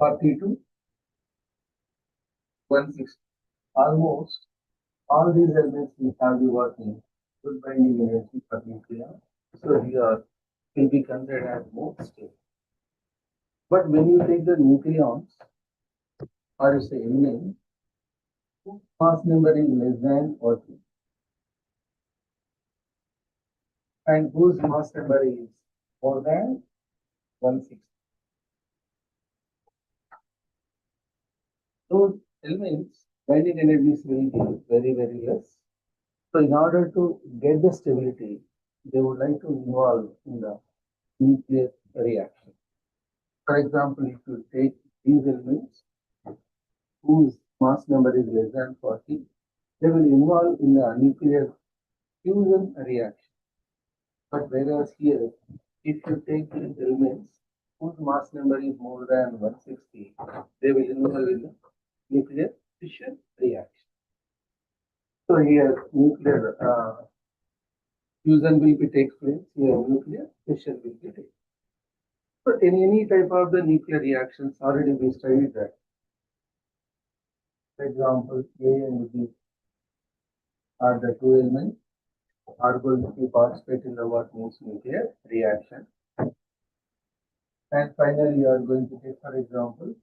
40 to 160. Almost all these elements will have the working good binding energy for nuclear. So here will be considered as more stable. But when you take the nucleons or say elements, mass number is less than 40 and whose mass number is more than 160. Those elements binding energies will be very, very less. So in order to get the stability, they would like to involve in the nuclear reaction. For example, if you take these elements whose mass number is less than 40, they will involve in the nuclear fusion reaction. But whereas here, if you take these elements whose mass number is more than 160, they will involve in the nuclear fission reaction. So here nuclear fusion will be takes place, here nuclear fission will be taken. So in any type of the nuclear reactions already we studied that. For example, A and B are the two elements are going to participate in the what means nuclear reaction. And finally, you are going to take, for example,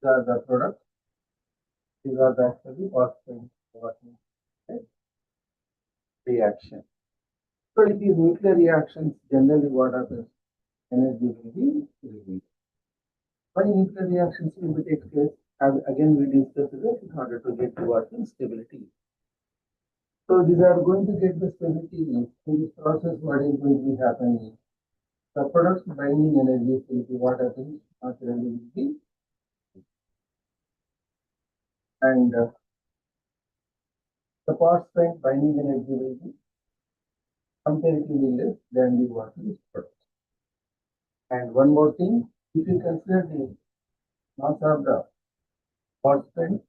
the product. These are the actually participating in what means reaction. So in these nuclear reactions, generally what happens? Energy will be released. Why nuclear reactions will be take place? As again we discussed this in order to get to what means stability. So these are going to get the stability in this process. What is going to be happening? The product's binding energy will be what happens naturally will be, and the participant binding energy will be comparatively less than the what is product. And one more thing, if you consider the mass of the participant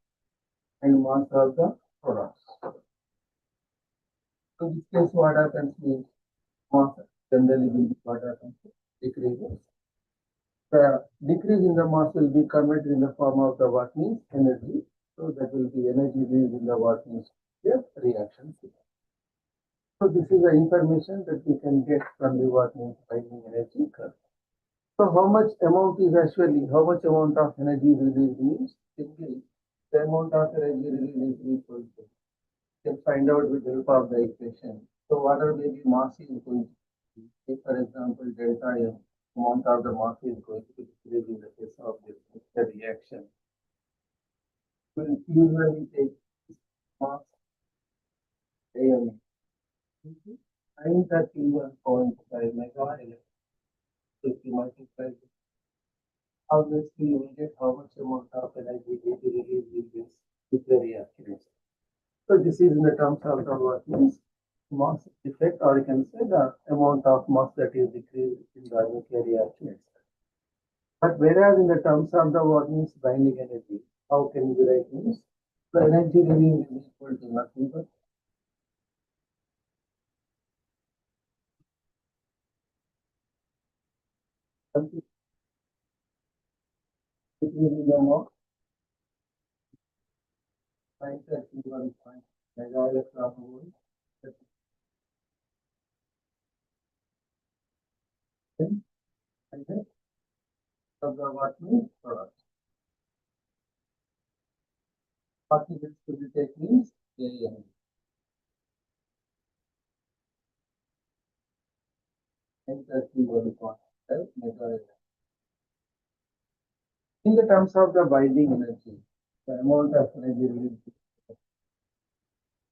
and mass of the products. So in this case, what happens means mass generally will be what happens decreases. The decrease in the mass will be converted in the form of the what means energy. So that will be energy released in the what means reaction. So this is the information that we can get from the what means binding energy curve. So how much amount is actually, how much amount of energy released means simply the amount of energy released is equal to, you can find out with the help of the equation. So whatever maybe mass is going to be, say for example delta M, amount of the mass is going to be decreased in the case of this reaction. We'll usually take mass AM 931.5 megawatt. So if you multiply this, obviously you will get how much amount of energy will be released in this nuclear reaction. So this is in the terms of the what means mass effect, or you can say the amount of mass that is decreased in the nuclear reaction. But whereas in the terms of the what means binding energy, how can we write means the energy released is equal to nothing but decreasing the amount 931 mega electron volt and then of the what means product. What is to be take means AEM. In the terms of the binding energy, the amount of energy released,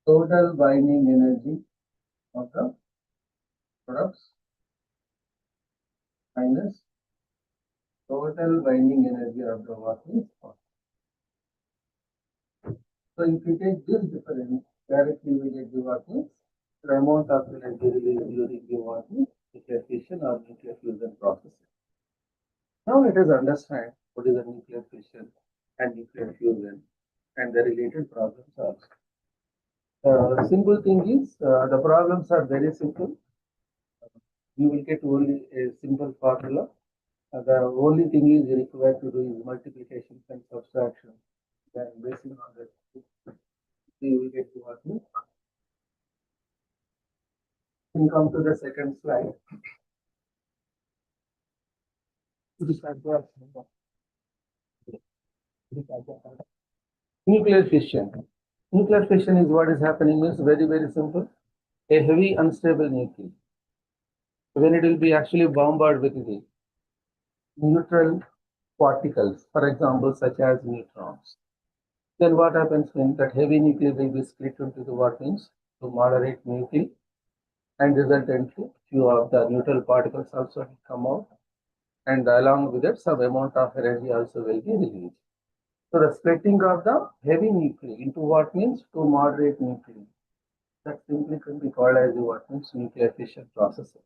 total binding energy of the products minus total binding energy of the what means product. So if you take this difference, directly we get the what means the amount of energy released during the what means nuclear fission or nuclear fusion process. Now let us understand what is a nuclear fission and nuclear fusion and the related problems also. Simple thing is the problems are very simple. you will get only a simple formula. The only thing is required to do is multiplication and subtraction. Then based on that, you will get what you can come to the second slide. Nuclear fission. Nuclear fission is what is happening is very, very simple. A heavy unstable nuclei, when it will be actually bombarded with the neutral particles, for example, such as neutrons. Then what happens when that heavy nuclei will be split into the what means to moderate nuclei, and resultantly few of the neutral particles also come out, and along with it some amount of energy also will be released. So the splitting of the heavy nuclei into what means to moderate nuclei, that simply can be called as the what means nuclear fission process.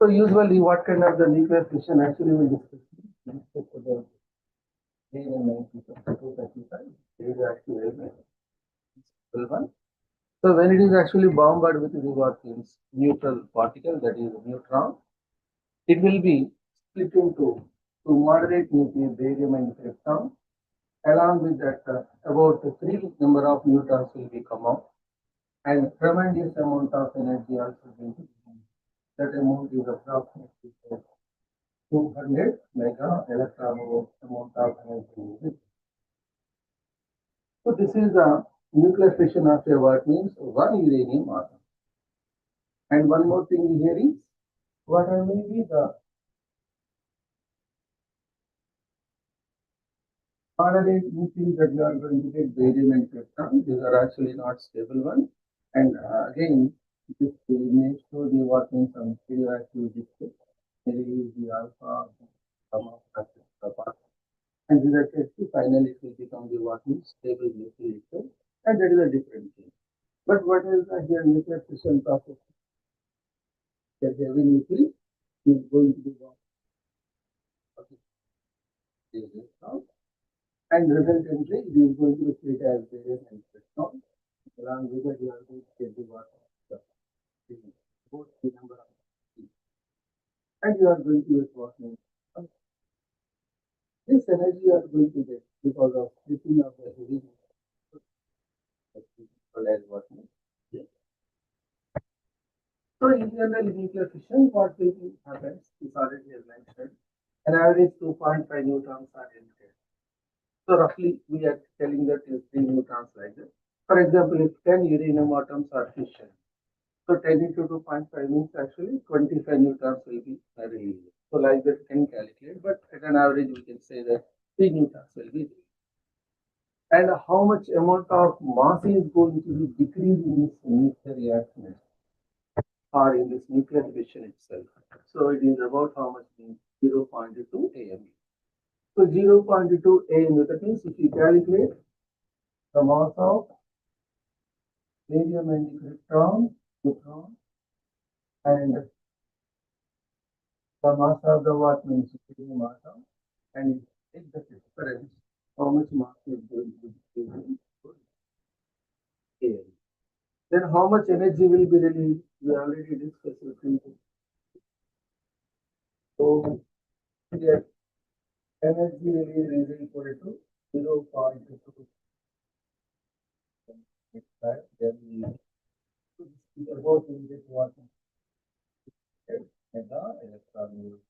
So usually what kind of the nuclear fission actually will discuss the one. So when it is actually bombarded with the what means neutral particle, that is neutron, it will be split into to moderate nuclei barium and krypton. Along with that, about 3 number of neutrons will be come out, and tremendous amount of energy also will be. That amount is approximately 200 mega electron volt amount of energy. So this is the nuclear fission of a what means one uranium atom. And one more thing here is what will be the moderate nuclei that you are going to get barium and krypton. These are actually not stable ones. And again, this may show the what means some radioactive district. There is the alpha, gamma, and these are finally it will become the what means stable nuclei itself, and that is a different thing. But what is here nuclear fission process? The heavy nuclei is going to be what? And resultantly it is going to be split as barium and krypton. Along with that, you are going to get the what? Both the number of and you are going to get what means. This energy you are going to get because of splitting of the heavy what means. Yes. So in general nuclear fission, what will happen is already as mentioned. An average 2.5 neutrons are emitted. So roughly we are telling that is 3 neutrons like this. For example, if 10 uranium atoms are fission, so 10 into 2.5 means actually 25 neutrons will be released. So like that can calculate, but at an average we can say that 3 neutrons will be released. And how much amount of mass is going to be decreased in this nuclear reaction or in this nuclear fission itself? So it is about how much means 0.2 AMU. So 0.2 AMU, that means if you calculate the mass of barium and krypton, neutron, and the mass of the what means uranium atom, and take the difference, how much mass is going to be AMU. Then how much energy will be released? We already discussed it. So here energy release is equal to 0.2. About immediate what mega electron volt.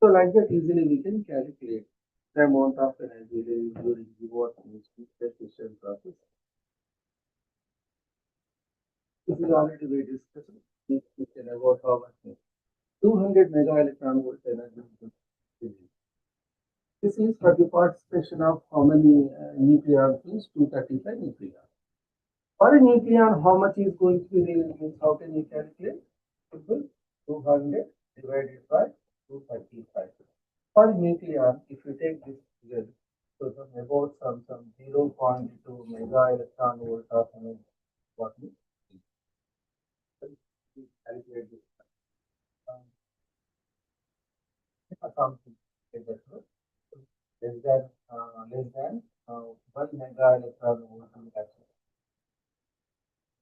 So like that easily we can calculate the amount of energy released during the what means fission process. This is already we discussed. We can about how much 200 mega electron volt energy. This is for the participation of how many nucleons means 235 nucleons. For a nucleon, how much is going to be released means how can you calculate? 200 divided by 235. For nucleon, if you take this figure, so about some 0.2 mega electron volt of energy, what means? Calculate this. Assumption less than 1 mega electron volt.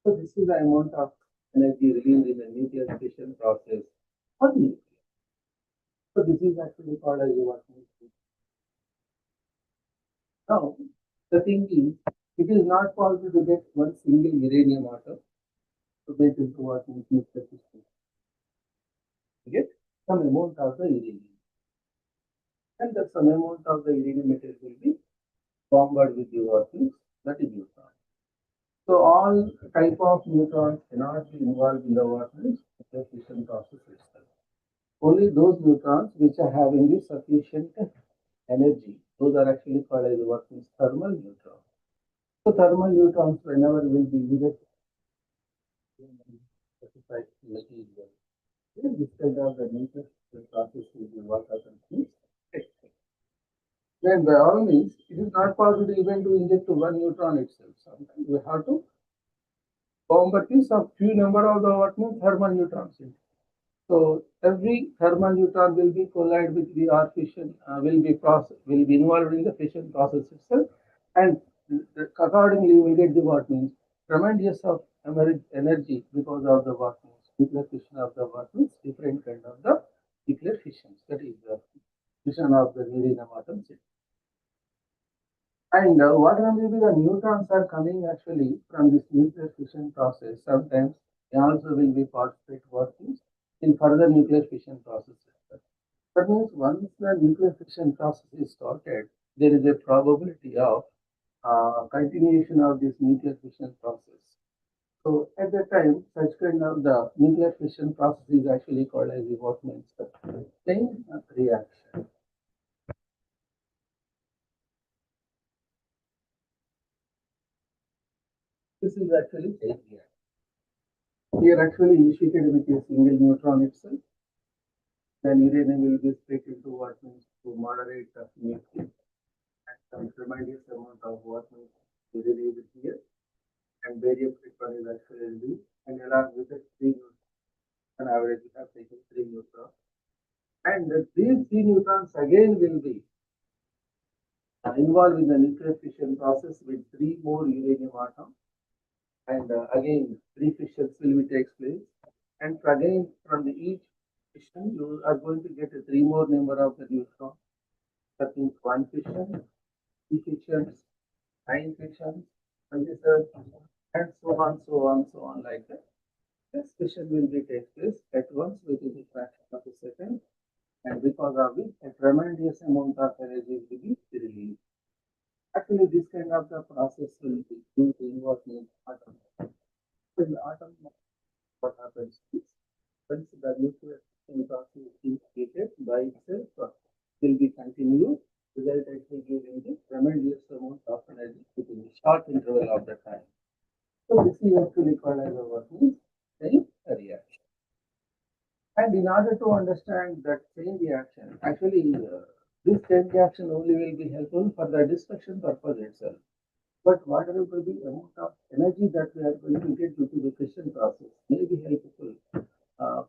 So this is the amount of energy released in the nuclear fission process or nuclear. So this is actually called as a working state. Now, the thing is, it is not possible to get one single uranium atom to make into what means nuclear fission. You get some amount of the uranium. And that some amount of the uranium material will be bombarded with the workings, that is neutron. So all type of neutrons cannot be involved in the workings nuclear fission process itself. Only those neutrons which are having the sufficient energy, those are actually called as working thermal neutrons. So thermal neutrons whenever will be needed specified material. This kind of the nuclear process will be what happens. Then by all means, it is not possible even to inject one neutron itself. Sometimes we have to bombard some few number of the what means thermal neutrons. So every thermal neutron will be collide with the R fission, will be involved in the fission process itself, and accordingly we get the what means tremendous of energy because of the what means nuclear fission of the what means different kind of the nuclear fissions. That is the fission of the uranium atoms. And whatever be the neutrons are coming actually from this nuclear fission process, sometimes they also will be participate workings in further nuclear fission processes. That means once the nuclear fission process is started, there is a probability of continuation of this nuclear fission process. So at that time, such kind of the nuclear fission process is actually called as what means the chain reaction. This is actually chain reaction. Here actually initiated with a single neutron itself. Then uranium will be split into what means to moderate the nucleus and some tremendous amount of what means to release it here. And barium electron is actually released, and along with the 3 neutrons, on average we have taken 3 neutrons. And these 3 neutrons again will be involved in the nuclear fission process with 3 more uranium atoms. And again 3 fissions will be takes place. And again from the each fission you are going to get a 3 more number of the neutrons. That means 1 fission, 2 fissions, 9 fissions, 27, and so on like that. This fission will be take place at once within a fraction of a second, and because of it, a tremendous amount of energy will be released. Actually, this kind of the process will be used in what means atom. In the atom, what happens is once the nuclear fission process is created by itself, will be continued, result actually giving the tremendous amount of energy within a short interval of the time. So this is actually called as a what means chain reaction. And in order to understand that chain reaction, actually this chain reaction only will be helpful for the destruction purpose itself. But whatever will be amount of energy that we are going to get due to the fission process may be helpful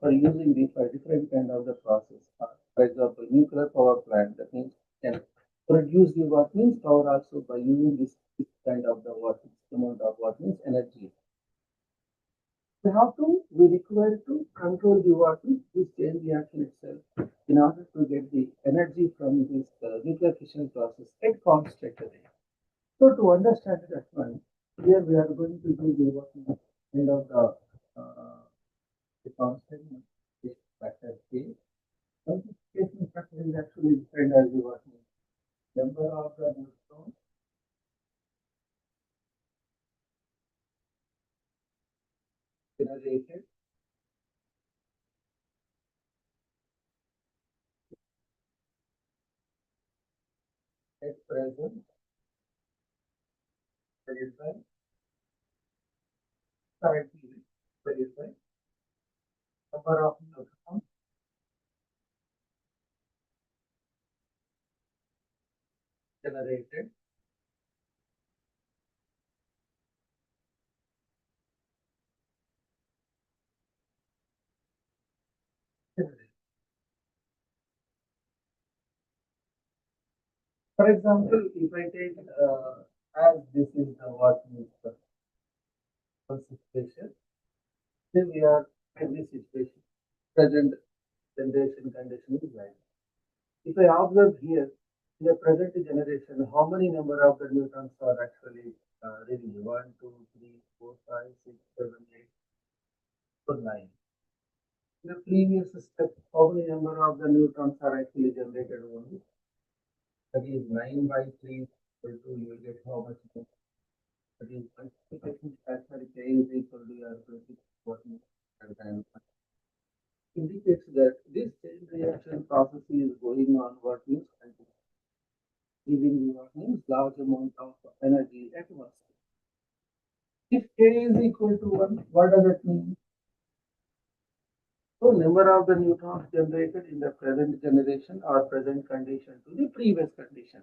for using the for different kind of the process. For example, nuclear power plant, that means can produce the what means power also by using this kind of the what amount of what means energy. We require to control the what means this chain reaction itself in order to get the energy from this nuclear fission process at constant rate. So to understand that one, here we are going to do the what means kind of the constant factor K. Multiplication factor is actually defined as the what means number of the neutrons generated at present divided by currently divided by number of neutrons generated For example, if I take as this is the what means the first equation, Here we are in this situation. Present generation condition is like. If I observe here, in the present generation, how many number of the neutrons are actually revealed? 1, 2, 3, 4, 5, 6, 7, 8, 9. In the previous step, how many number of the neutrons are actually generated only? That is 9 by 3 equal to, you will get how much? That is multiplication factor K is equal to your 20 and indicates that this chain reaction process is going on what means giving what means large amount of energy at once. If K is equal to 1, what does it mean? So number of the neutrons generated in the present generation or present condition to the previous condition.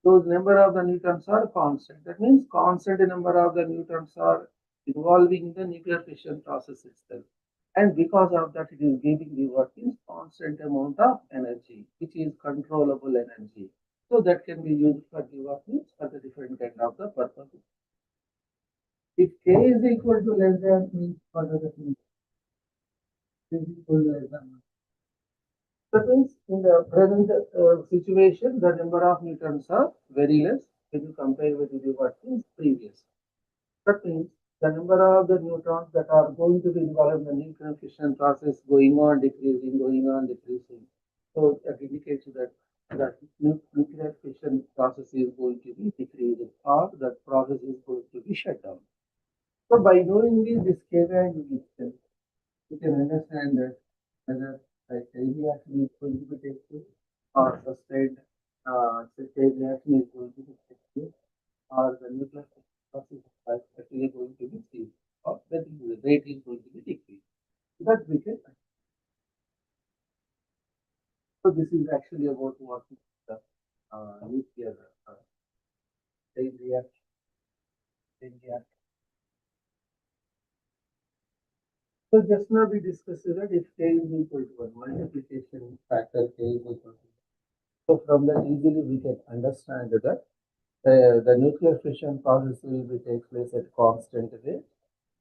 Those number of the neutrons are constant. That means constant number of the neutrons are involving in the nuclear fission process itself. And because of that, it is giving the what is constant amount of energy, which is controllable energy. So that can be used for the what means for the different kind of the purposes. If K is equal to less than means what does it mean? K is equal to less than 1. That means in the present situation, the number of neutrons are very less when you compare with the what means previous. That means the number of the neutrons that are going to be involved in the nuclear fission process going on decreasing, going on decreasing. So that indicates that the nuclear fission process is going to be decreasing or that process is going to be shut down. So by knowing this K value itself, you can understand that whether a chain reaction is going to be take place or sustained chain reaction is going to be take place or the nuclear process is actually going to be seen or the rate is going to be decreased. That we can. So this is actually about what is the nuclear chain reaction. Chain reaction. So just now we discussed that if K is equal to 1, multiplication factor K is equal to 1. So from that easily we can understand that the nuclear fission process will be take place at constant rate.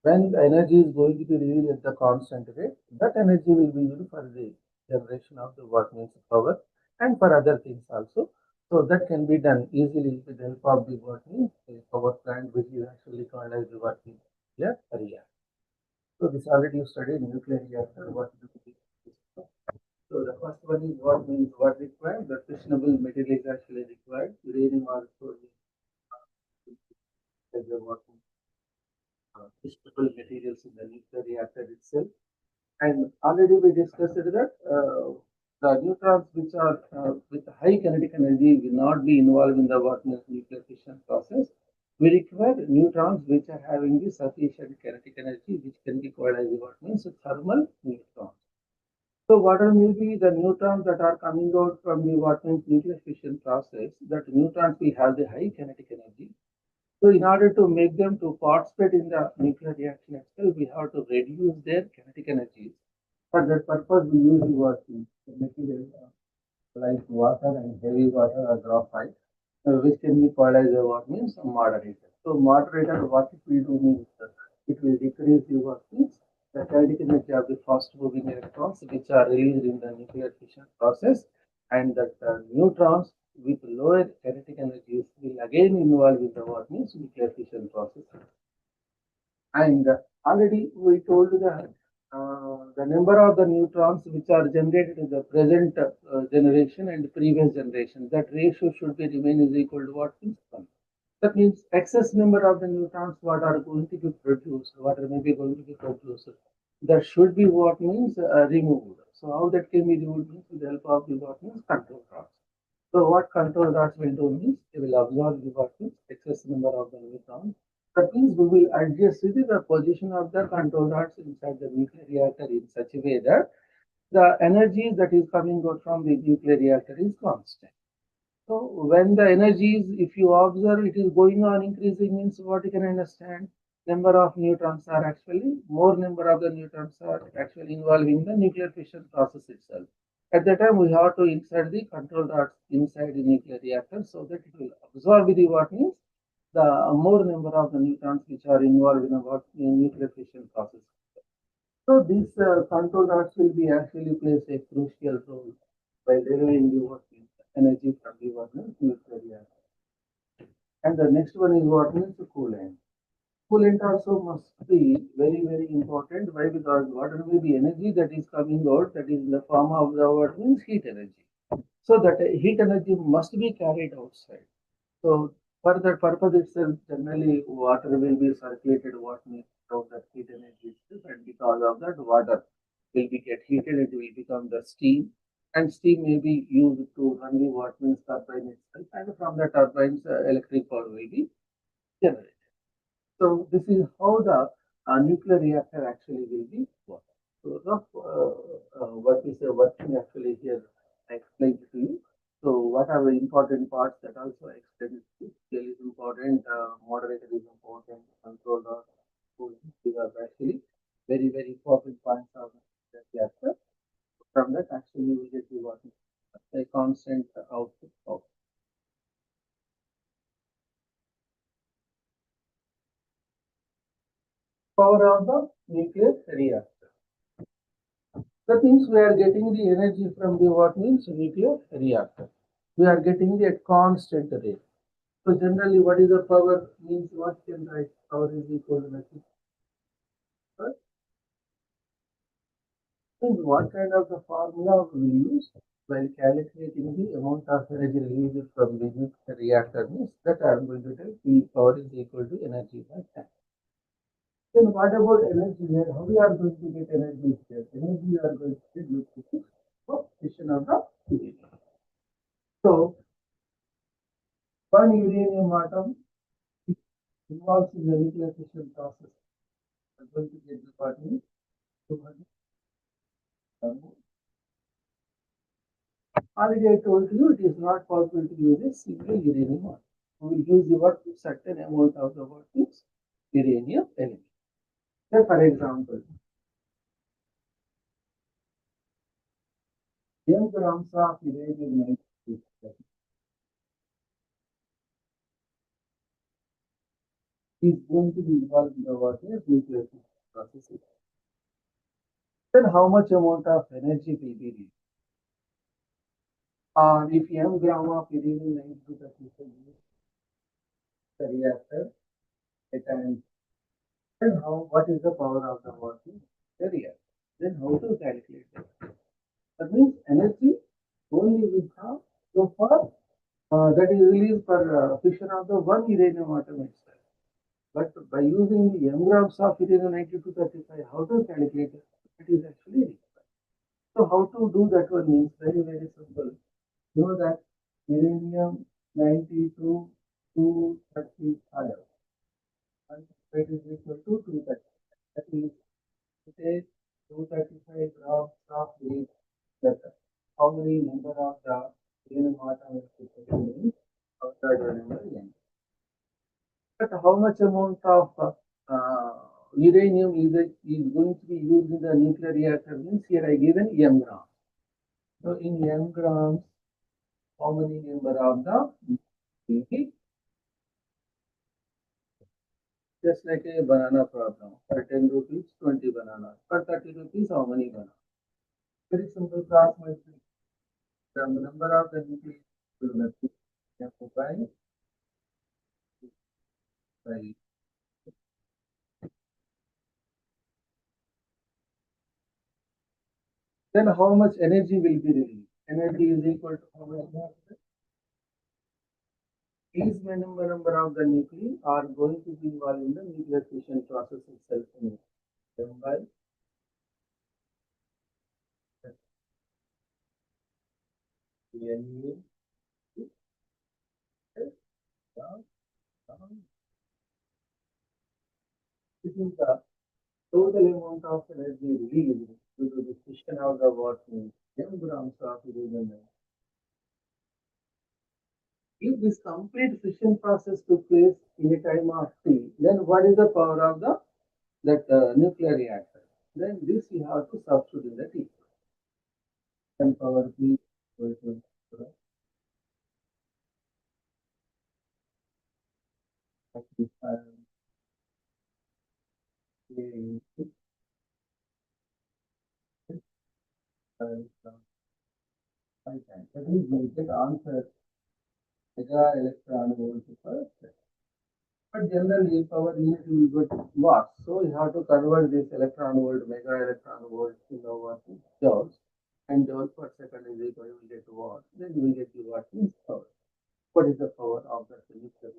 When the energy is going to be released at the constant rate, that energy will be used for the generation of the what means power and for other things also. So that can be done easily with the help of the what means power plant, which is actually called as the what means reactor. So this already you studied nuclear reactor. What do we do? So the first one is what means what required. The fissionable material is actually required. Uranium also is the what fissionable materials in the nuclear reactor itself. And already we discussed that the neutrons which are with high kinetic energy will not be involved in the what means nuclear fission process. We require neutrons which are having the sufficient kinetic energy, which can be called as what means thermal neutrons. So what are maybe the neutrons that are coming out from the what means nuclear fission process? That neutrons will have the high kinetic energy. So in order to make them to participate in the nuclear reaction itself, we have to reduce their kinetic energies. For that purpose, we use the what means material like water and heavy water or graphite, which can be called as a what means a moderator. So moderator, what it will do means it will decrease the what means the kinetic energy of the fast moving electrons which are released in the nuclear fission process, and that neutrons with lower kinetic energies will again involve in the what means nuclear fission process. And already we told the number of the neutrons which are generated in the present generation and previous generation, that ratio should be remain is equal to what means 1. That means excess number of the neutrons what are going to be produced, what are maybe going to be produced, that should be what means removed. So how that can be removed means with the help of the what means control rods. So what control rods will do means they will absorb the what means excess number of the neutrons. That means we will adjust the position of the control rods inside the nuclear reactor in such a way that the energy that is coming out from the nuclear reactor is constant. So when the energy is, if you observe, it is going on increasing means what you can understand, number of neutrons are actually, more number of the neutrons are actually involving the nuclear fission process itself. At that time, we have to insert the control rods inside the nuclear reactor so that it will absorb the what means the more number of the neutrons which are involved in the nuclear fission process. So these control rods will be actually plays a crucial role by delivering the what means energy from the what means nuclear reactor. And the next one is what means coolant. Coolant also must be very, very important. Why? Because whatever will be energy that is coming out, that is in the form of the what means heat energy. So that heat energy must be carried outside. So for that purpose itself, generally water will be circulated what means out that heat energy itself, and because of that water will be get heated, it will become the steam, and steam may be used to run the what means turbine itself, and from the turbines electric power will be generated. So this is how the nuclear reactor actually will be work. So rough what is the working actually here I explained to you. So what are the important parts that also I explained to you? Scale is important, moderator is important, controller, cooling. These are actually very, very important points of the reactor. From that actually you will get the what is a constant output of power of the nuclear reactor. That means we are getting the energy from the what means nuclear reactor. We are getting the at constant rate. So generally, what is the power means what can write power is equal to nothing. But means what kind of the formula we use while calculating the amount of energy released from the nuclear reactor means that I am going to tell P power is equal to energy by time. Then what about energy here? How we are going to get energy here? Energy we are going to get due to the fission of the uranium. So one uranium atom involves in the nuclear fission process. I'm going to get the partner 200. Already I told you it is not possible to use a single uranium atom. We will use the what certain amount of the what is uranium element. So for example, m grams of uranium is going to be involved in the what is nuclear fission process. Then how much amount of energy will be released? If m gram of uranium 92 the reactor at an then how what is the power of the working area? Then how to calculate it? That means energy only we have so far that is released for fission of the one uranium atom itself. But by using the m grams of uranium 9235, how to calculate it? It is actually required. So how to do that one means very, very simple. You know that uranium 92 235 and that is equal to 230. That is it is 235 grams of lead letter. How many number of the uranium atom is taken outside the number n? But how much amount of uranium is going to be used in the nuclear reactor means here I given m gram. So in m grams, how many number of the heat? Just like a banana problem. For 10 rupees, 20 bananas. For 30 rupees, how many bananas? Very simple class multiplication. The number of the nucleus will be by then how much energy will be released? Energy is equal to how much? These number of the nuclei are going to be involved in the nuclear fission process itself. Then by NEET, this is the total amount of energy released due to the fission of the what means m grams of uranium. If this complete fission process took place in a time of t, then what is the power of the that nuclear reactor? Then this you have to substitute in the t. And power p equal to 5 times. That means we get answer mega electron volt per second. But generally, power unit will get watts. So you have to convert this electron volt, mega electron volt kilowatt to joules. And joule per second is equal to get watt. Then we get the watt means power. What is the power of the nuclear?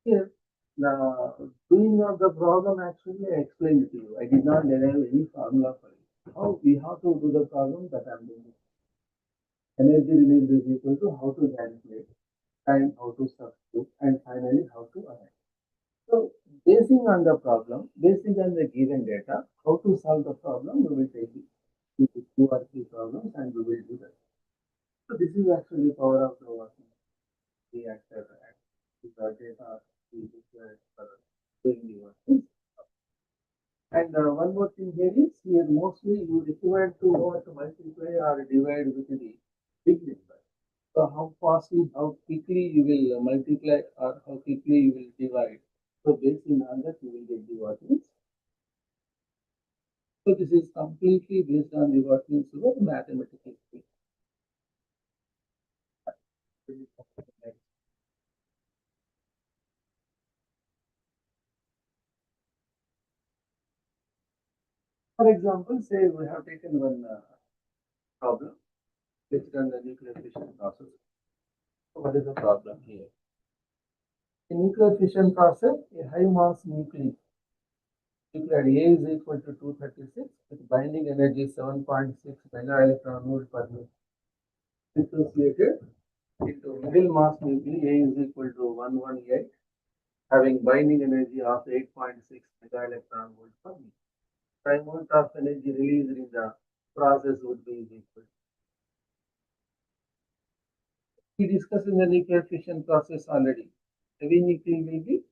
Here, the doing of the problem actually I explained to you. I did not derive any formula for it. How we have to do the problem that I am doing. Energy release is equal to how to calculate and how to substitute and finally how to arrive. So basing on the problem, basing on the given data, how to solve the problem, we will take it 2 or 3 problems and we will do that. So this is actually power of the working reactor and the data is required for doing the working. And one more thing here is here mostly you require to what multiply or divide with the big number. So how fastly, how quickly you will multiply or how quickly you will divide. So based on that you will get the what means. So this is completely based on the what means of mathematical speed. For example, say we have taken one problem based on the nuclear fission process. So what is the problem here? In nuclear fission process, a high mass nucleus nuclear A is equal to 236 with binding energy 7.6 mega electron volt per meter. Dissociated into middle mass nuclei A is equal to 118 having binding energy of 8.6 mega electron volt per meter. The amount of energy released in the process would be equal. We discussed in the nuclear fission process already. Heavy nuclei will be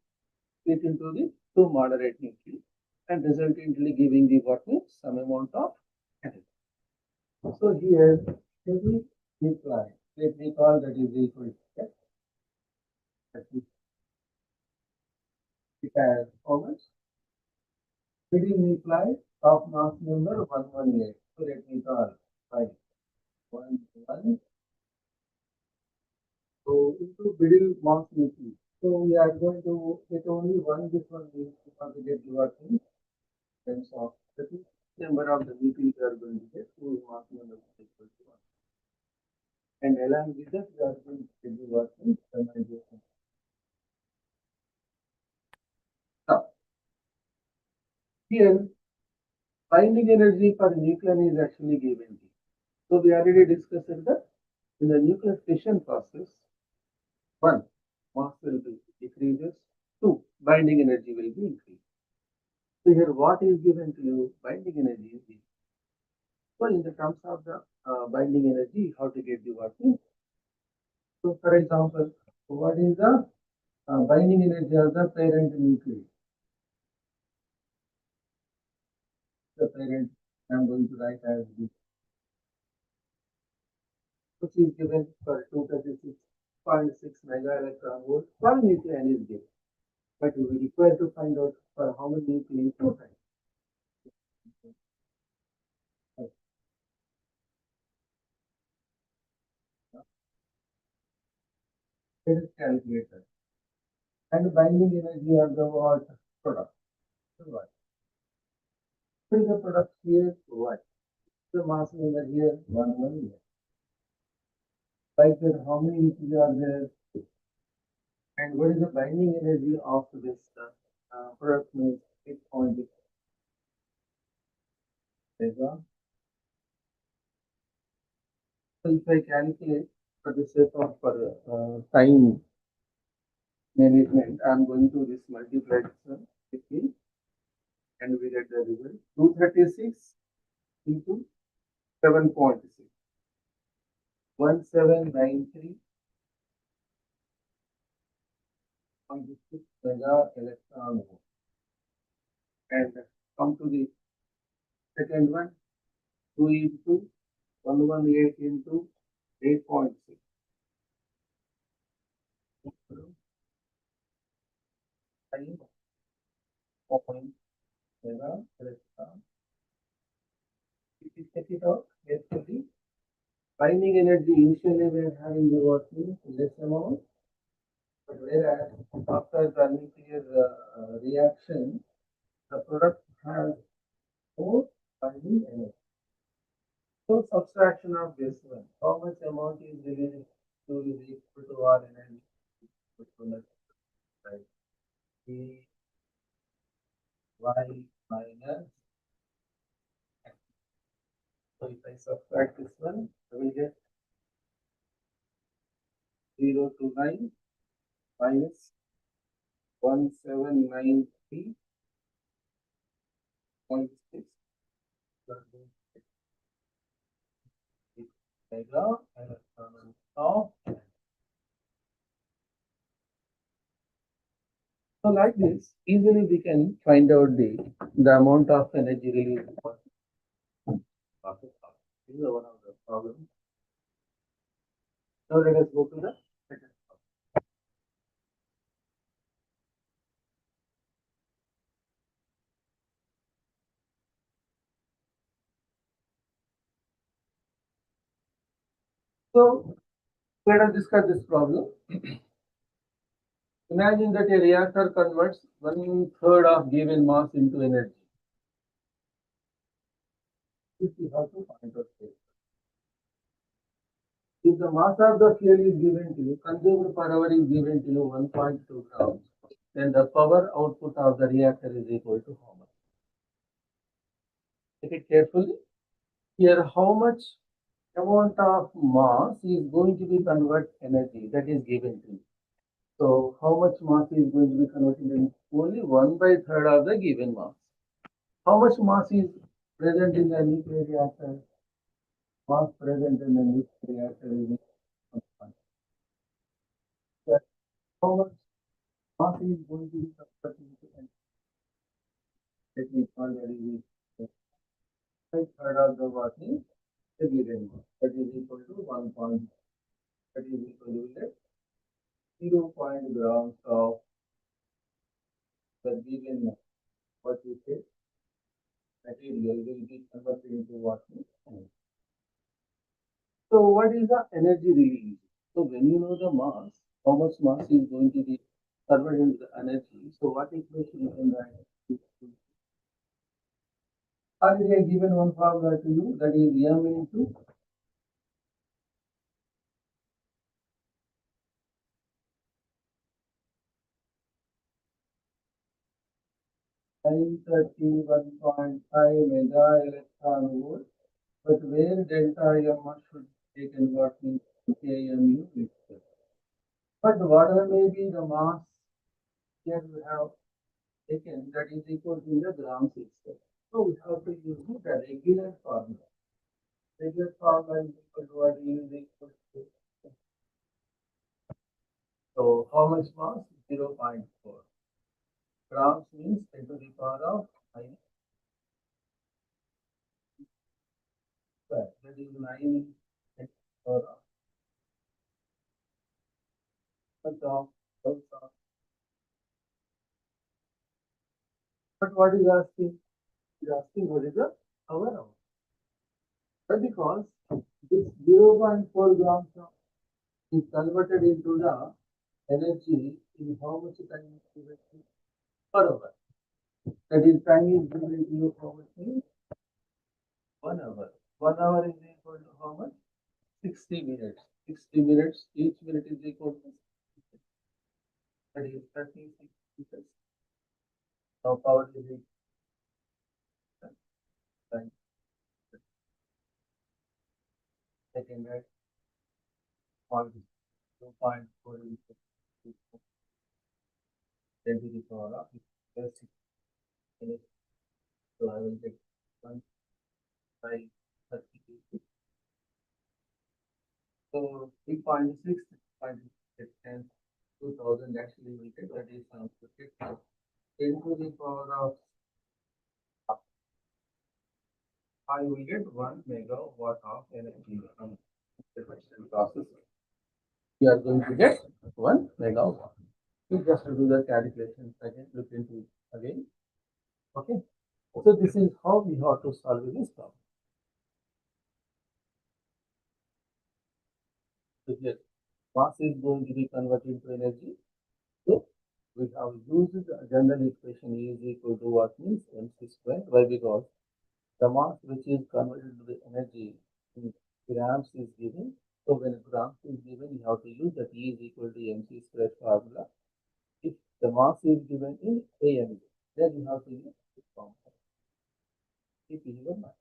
split into the 2 moderate nuclei and resultantly giving the what means some amount of energy. So here heavy nuclei, let me call that is equal to X. It has how much? Middle nuclei of mass number 118. So let me call 5 1 1. So into middle mass nuclei. So we are going to get only one this one means because we get what means terms of the number of the nuclei we are going to get whose mass number is equal to 1. And along with that we are going to get the what means thermalization. Now here binding energy per nucleon is actually given. So we already discussed that in the nuclear fission process, 1 mass will be decreases, 2 binding energy will be increased. So here what is given to you? Binding energy is given. So in the terms of the binding energy, how to get the working? So for example, what is the binding energy of the parent nucleus? The parent I am going to write as this, which is given for 236.6 mega electron volt per nucleon is given. But we require to find out for how many nuclei 2 times. Let us calculate that. And binding energy of the what product? So what? What is the product here? What? The mass number here 1 here. Like that, how many nuclei are there? And what is the binding energy of this product means 8.6 mega. So if I calculate for the sake of time management, I am going to this multiply this one quickly and we get the result 236 into 7.6 1793.6 mega electron volt. And come to the second one 2 into 118 into 8.6. Point 5 mega electron. check it out carefully. Binding energy initially we are having the what means less amount, but whereas after the nuclear reaction, the product has more binding energy. So subtraction of this one, how much amount is released to is equal to R energy equal to net, right? E y minus X. So if I subtract this one, I will get 0 to 9 minus 1793.6 mega electron of. So like this, easily we can find out the amount of energy released. This is one of the problems. Now let us go to the second problem. So let us discuss this problem. Imagine that a reactor converts 1/3 of given mass into energy. This we have to find out. If the mass of the fuel is given to you, consumed per hour is given to you 1.2 grams, then the power output of the reactor is equal to how much? Take it carefully. Here, how much amount of mass is going to be converted energy that is given to you. So, how much mass is going to be converted in only 1/3 of the given mass? How much mass is present in the nuclear reactor? Mass present in the nuclear reactor is how much mass is going to be converted into energy? Let me already be 1/3 of the what is the given mass. That is equal to 1 point. That is equal to 0 grams of the given what we say material will be converted into what is energy. So what is the energy release? So when you know the mass, how much mass is going to be converted into the energy, so what equation you can write? Already I given one formula to you, that is M into nine 31.5 mega electron volt, but where delta M should take and what means KMU mixture. But whatever may be the mass here we have taken, that is equal to the grams itself. So we have to use the regular formula. Regular formula is equal to what is equal to. So how much mass? 0.4. Grams means 10 to the power of minus square. That is 9 10 to the power of. But what is asking? Is asking what is the power of. But because this 0.4 grams is converted into the energy in how much time per hour. That is time is given to you how much means 1 hour. 1 hour is equal to how much? 60 minutes. 60 minutes, each minute is equal to that is 36 minutes. Now power is equal to time. Second at 2.4 into 10 to the power of 6 minutes. So I will take 1 by 30. So 3.6, 10, 2000 actually we get that is 10 to the power of 5 we get 1 megawatt of energy from the process. We are going to get 1 megawatt. You just do the calculation again, look into it again. Okay. So this is how we have to solve this problem. So here, mass is going to be converted into energy. So we have used the general equation E is equal to what means mc square. Why? Because the mass which is converted to the energy in grams is given. So when grams is given, you have to use that E is equal to mc square formula. If the mass is given in AMG, then you have to use this formula. Keep in your mind.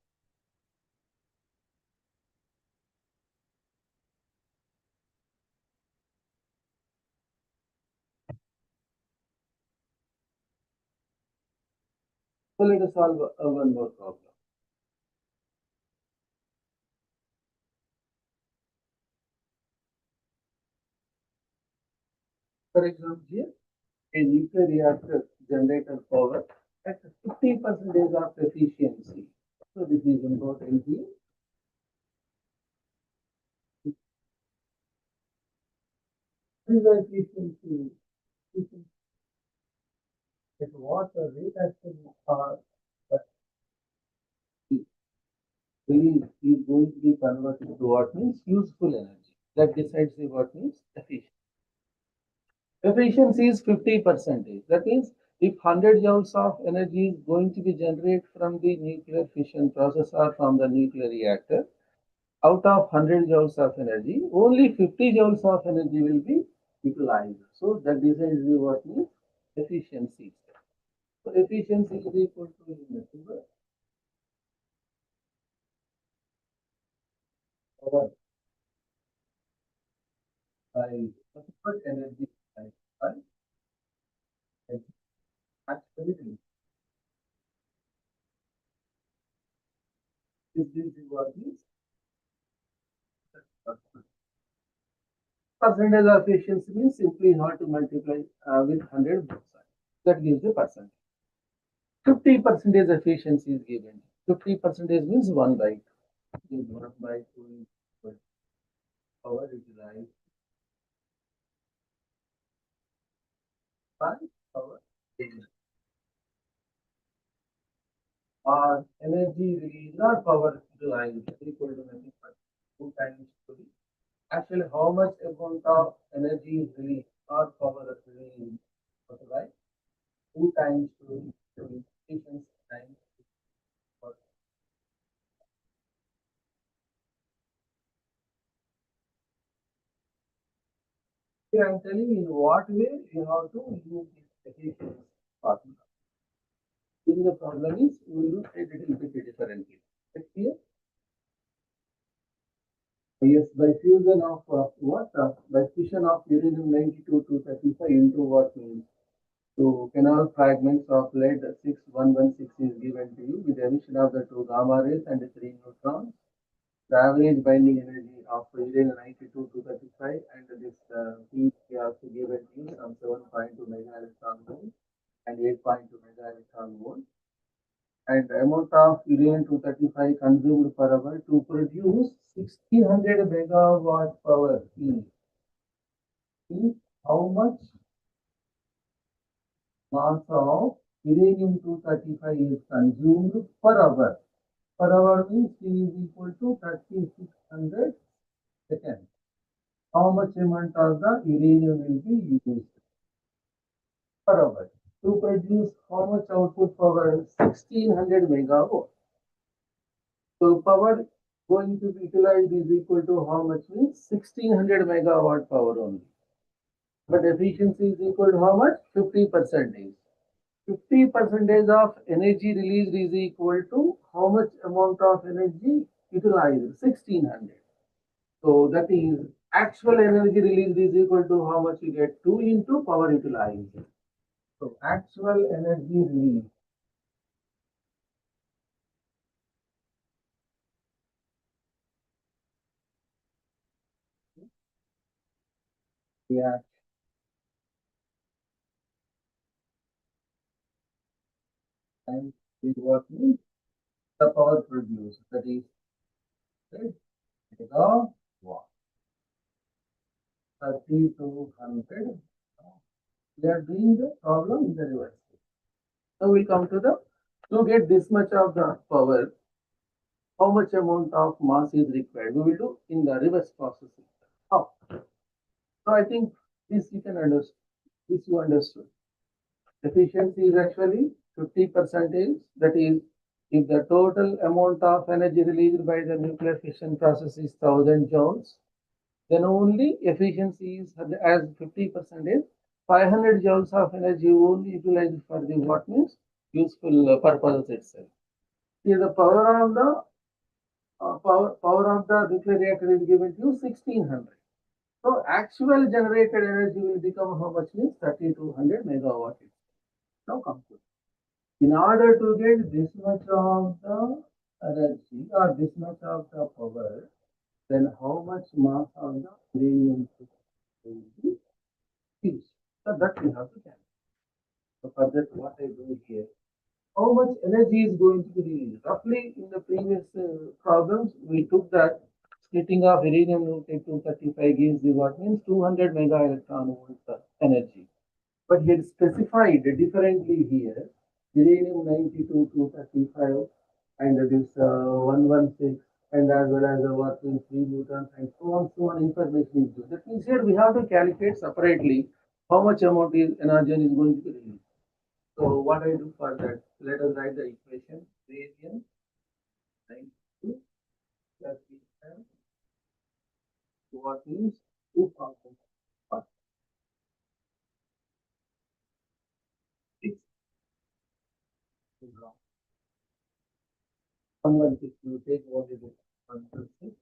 So let us solve one more problem. For example, here a nuclear reactor generated power at 50% of efficiency. So this is important here. This is the efficiency. At what the rate actually are, but release is going to be converted to what means useful energy. That decides the what means efficiency. Efficiency is 50%. That means if 100 joules of energy is going to be generated from the nuclear fission process or from the nuclear reactor, out of 100 joules of energy, only 50 joules of energy will be utilized. So that decides the what means efficiency. So efficiency is equal to nothing but power by what energy by actually this is the what means percentage of efficiency means simply you have to multiply with 100 both sides. That gives the percent. 50% efficiency is given. 50% means 1 by 2. 1 by 2 is equal to power utilized by power released. Or energy released or power utilized is equal to nothing but 2 times 2. Actually, how much amount of energy is released or power is released? Okay, right? 2 times 2 efficiency times. Here I'm telling you in what way you have to use this efficiency formula. Then the problem is we will look at it a little bit differently. But here, yes, by fusion of what? By fission of uranium 92 to 35 into what means? So canal fragments of lead 6116 is given to you with the emission of the 2 gamma rays and the 3 neutrons. The average binding energy of uranium 92 to 35 and this heat is also given to you from 7.2 megaelectron volt and 8.2 megaelectron volt. And the amount of uranium 235 consumed per hour to produce 1600 megawatt power heat. How much mass of uranium 235 is consumed per hour? Per hour means T is equal to 3600 seconds. How much amount of the uranium will be used per hour to produce how much output power? 1600 megawatt. So power going to be utilized is equal to how much means 1600 megawatt power only. But efficiency is equal to how much? 50%. 50% of energy released is equal to how much amount of energy utilized? 1600. So that is actual energy released is equal to how much you get? 2 into power utilized. So actual energy released. Yeah. And what means the power produced. That is megawatt. 3200. We are doing the problem in the reverse. Now we come to the to get this much of the power, how much amount of mass is required? We will do in the reverse processing. Oh, so I think this you can understand. This you understood. Efficiency is actually 50%. That is, if the total amount of energy released by the nuclear fission process is 1000 joules, then only efficiency is as 50%. 500 joules of energy only utilized for the what means useful purposes itself. Here the power of the nuclear reactor is given to you 1600. So actual generated energy will become how much means 3200 megawatt. Now compute. In order to get this much of the energy or this much of the power, then how much mass of the uranium will be used? So that we have to calculate. So for that, what I do here, how much energy is going to be released? Roughly in the previous problems, we took that splitting of uranium nuclide 235 gives the what means 200 mega electron volt energy. But he had specified differently here, uranium 92 235 and this 116 and as well as the working 3 newtons and so on information is due. That means here we have to calculate separately how much amount is energy is going to be released. So what I do for that, let us write the equation. Radian 92 35 what means 2000 what 6 116 you take what is it 116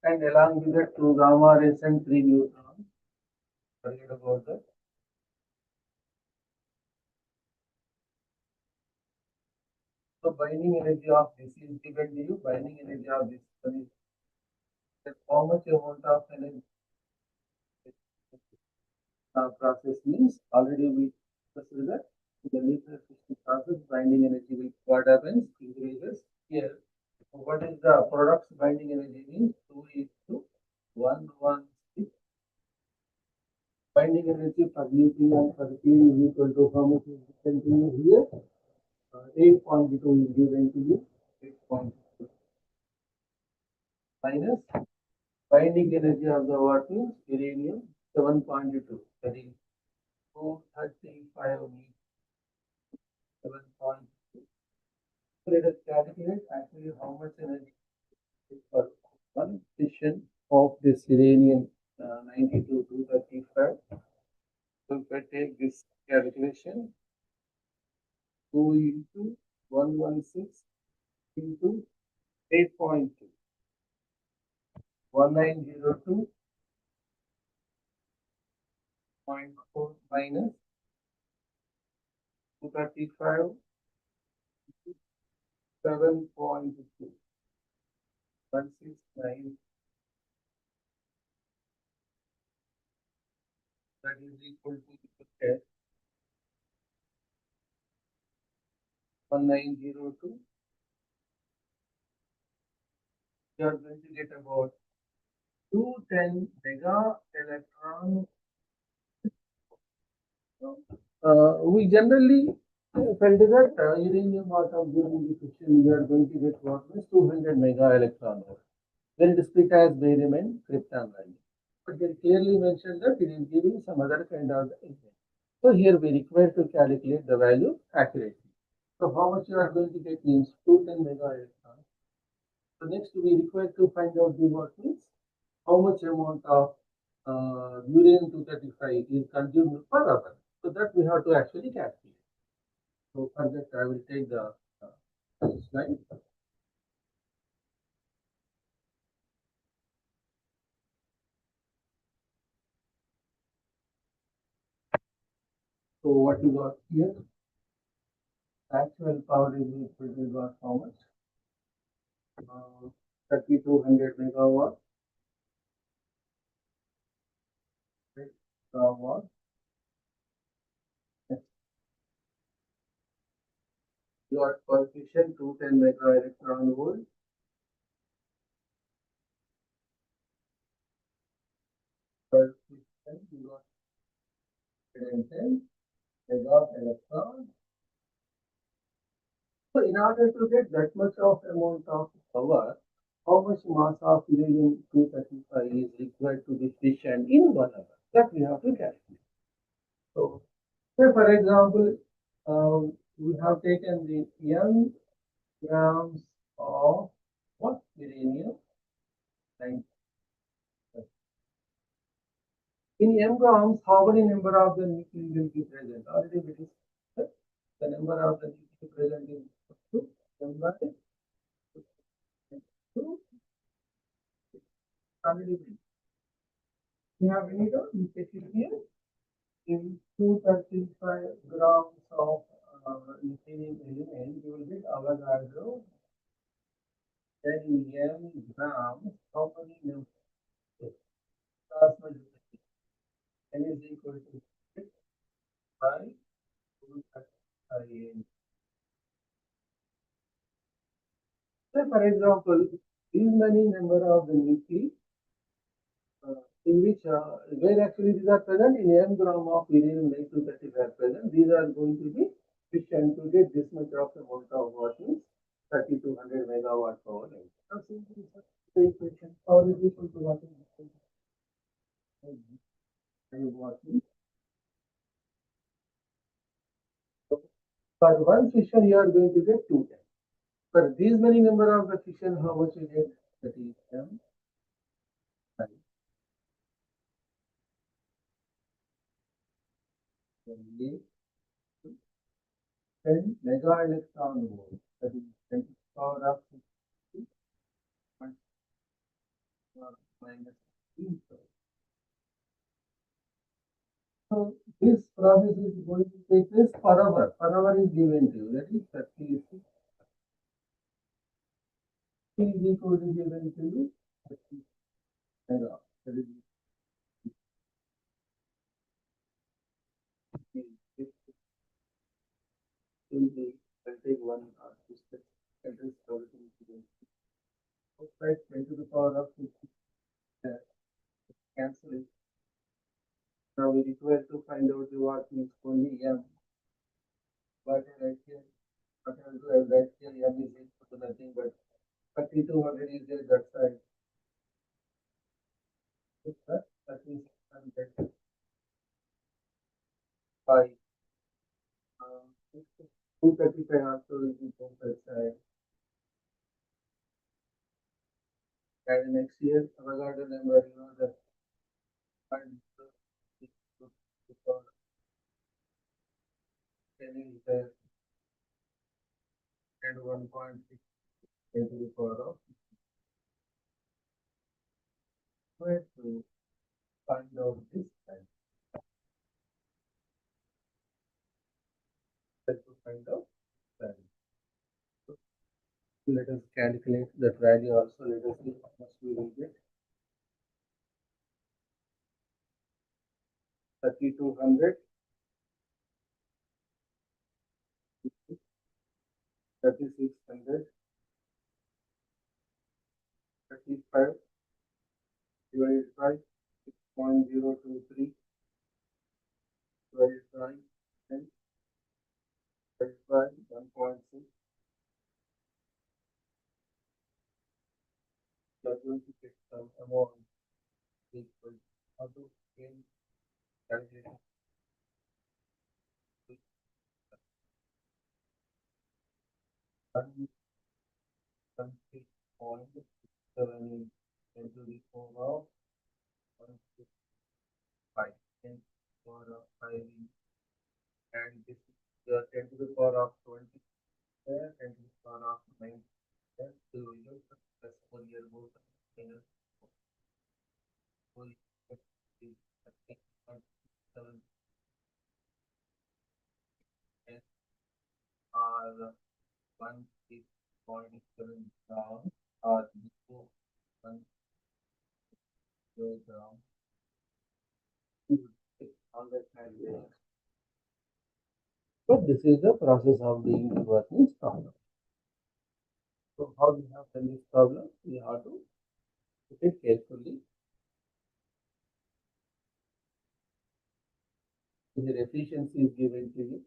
and along with that 2 gamma rays and 3 neutrons. Forget about that. So binding energy of this is given to you. Binding energy of this one is that how much amount of energy process means already we discussed that the nuclear fission process binding energy will what happens increases here. So what is the product's binding energy means 2 is to 116. Binding energy for nuclear and for P is equal to how much is given to you here? 8.2 is given to you. 8.2 minus binding energy of the what means uranium 7.2. That is 235 7.2. So let us calculate actually how much energy is for one fission of this uranium 92 235. So if I take this calculation, 2 into 116 into 8.2, 1902.4 minus 235, 7.2, 169. That is equal to 1902. You are going to get about 210 mega electron. We generally felt that uranium atom during the fission, we are going to get what is 200 mega electron volt. Then it is split as barium and krypton value. But they clearly mentioned that it is giving some other kind of event. So here we require to calculate the value accurately. So how much you are going to get means 210 mega electron. So next we require to find out the what means how much amount of uranium 235 is consumed per hour. So that we have to actually calculate. So for that I will take the slide. So what we got here, actual power is equal to got how much? 3200 megawatt. Megawatt. Your coefficient 210 mega electron volt. Coefficient you got 110 mega electron. So in order to get that much of amount of power, how much mass of uranium 235 is required to be fissioned in 1 hour. That we have to calculate. So, say for example, we have taken the m grams of what uranium. In m grams, how many number of the nickel will be present? Already it is the number of the nickel present is 2 m by 2 already. We have any doubt? You check it here. In 235 grams of lithium element, you will get Avogadro 10 m grams. How many numbers? Cross multiplication. N is equal to 6 by 235. So, for example, these many number of the nickel in which where actually these are present in m gram of uranium 235 present, these are going to be fission to get this much of amount of what means 3200 megawatt power. Now, simply the equation power is equal to what is what means. So, for one fission, you are going to get 2 times. For these many number of the fission, how much you get? That is m. 10 mega electron volt, that is 10 to the power of 60 minus 15. So this process is going to take place per hour. Per hour is given to you, that is 30 T is equal to given to you 30 mega. That is I'll take one two steps and this everything is given. Right, 10 to the power of 50. Cancel it. Now we require to find out the what means only m. What I write here, what I will do, I will write here m is equal to nothing but 3200 is there that side. That means 100 by 235 also is equal to that side. And next year, Avogadro number, you know that 10 is there and 1.6 10 to the power of where to find out this time. To find out that. So let us calculate that value also. Let us see how much we will get. 3200, 3600, 35 divided by 6.023 divided by 10 divided by 1.6. You are going to get some amount equal to gain calculation. 120.7 into the power of 165 10 to the power of 5 and this is 10 to the power of 20 there, 10 to the power of 9 there. So you use the plus 4 year both minus 4 is 7 or 1.7 down or 1 down. All that calculation. But this is the process of doing the working problem. So how we have done this problem? We have to put it carefully. The efficiency is given to you.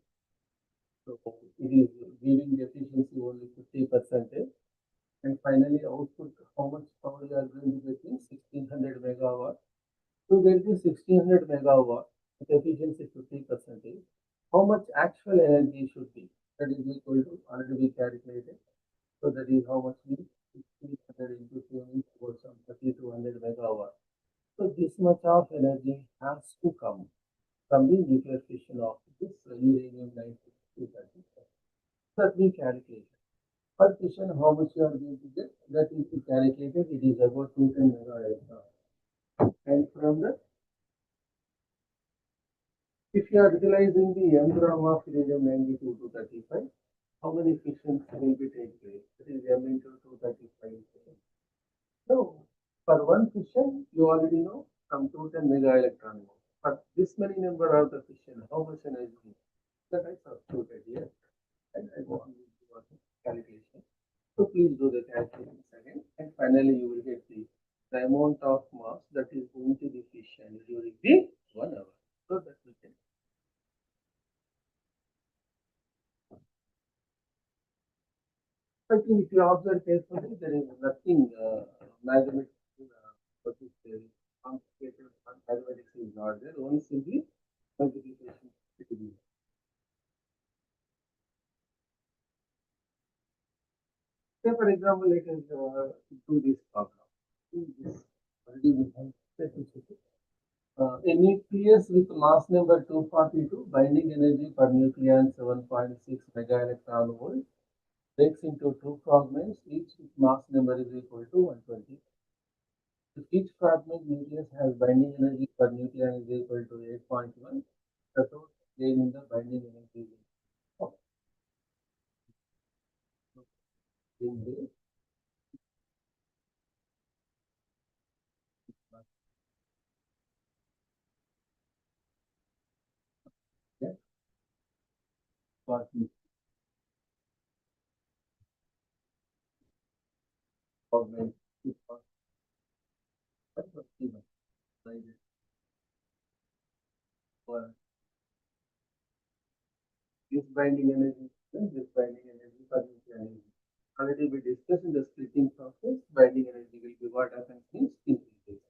So it is giving the efficiency only 50%. And finally output, how get the 1600 megawatt with efficiency 50%, how much actual energy should be? That is equal to already we calculated. So that is how much means 1600 into 2 means about some 3200 megawatt. So this much of energy has to come from the nuclear fission of this uranium 9230. That we calculated. Per fission, how much you are going to get? That is calculated. It is about 210 megawatt. And from the, if you are utilizing the M gram of uranium 92 to 35, how many fissions will be take place? That is M into 235. So, for one fission, you already know some 210 mega electron volt. For this many number of the fission, how much energy? That I substituted here. And I go on with the calculation. So please do the calculation again. And finally, you will get the amount of mass that is going to be fission during the 1 hour. So that we can. I think if you observe carefully, there is nothing mathematical, what is there, complicated mathematics is not there, only simply multiplication. Say for example, let us do this problem. Do this. Already we have set it. A nucleus with mass number 242, binding energy per nucleon 7.6 mega electron volt, breaks into two fragments, each with mass number is equal to 120. If each fragment nucleus has binding energy per nucleon is equal to 8.1, the total gain in the binding energy is in the 40 fragment. For this binding energy, this binding energy for nuclear energy. Already we discussed in the splitting process, binding energy will be what happens means increases.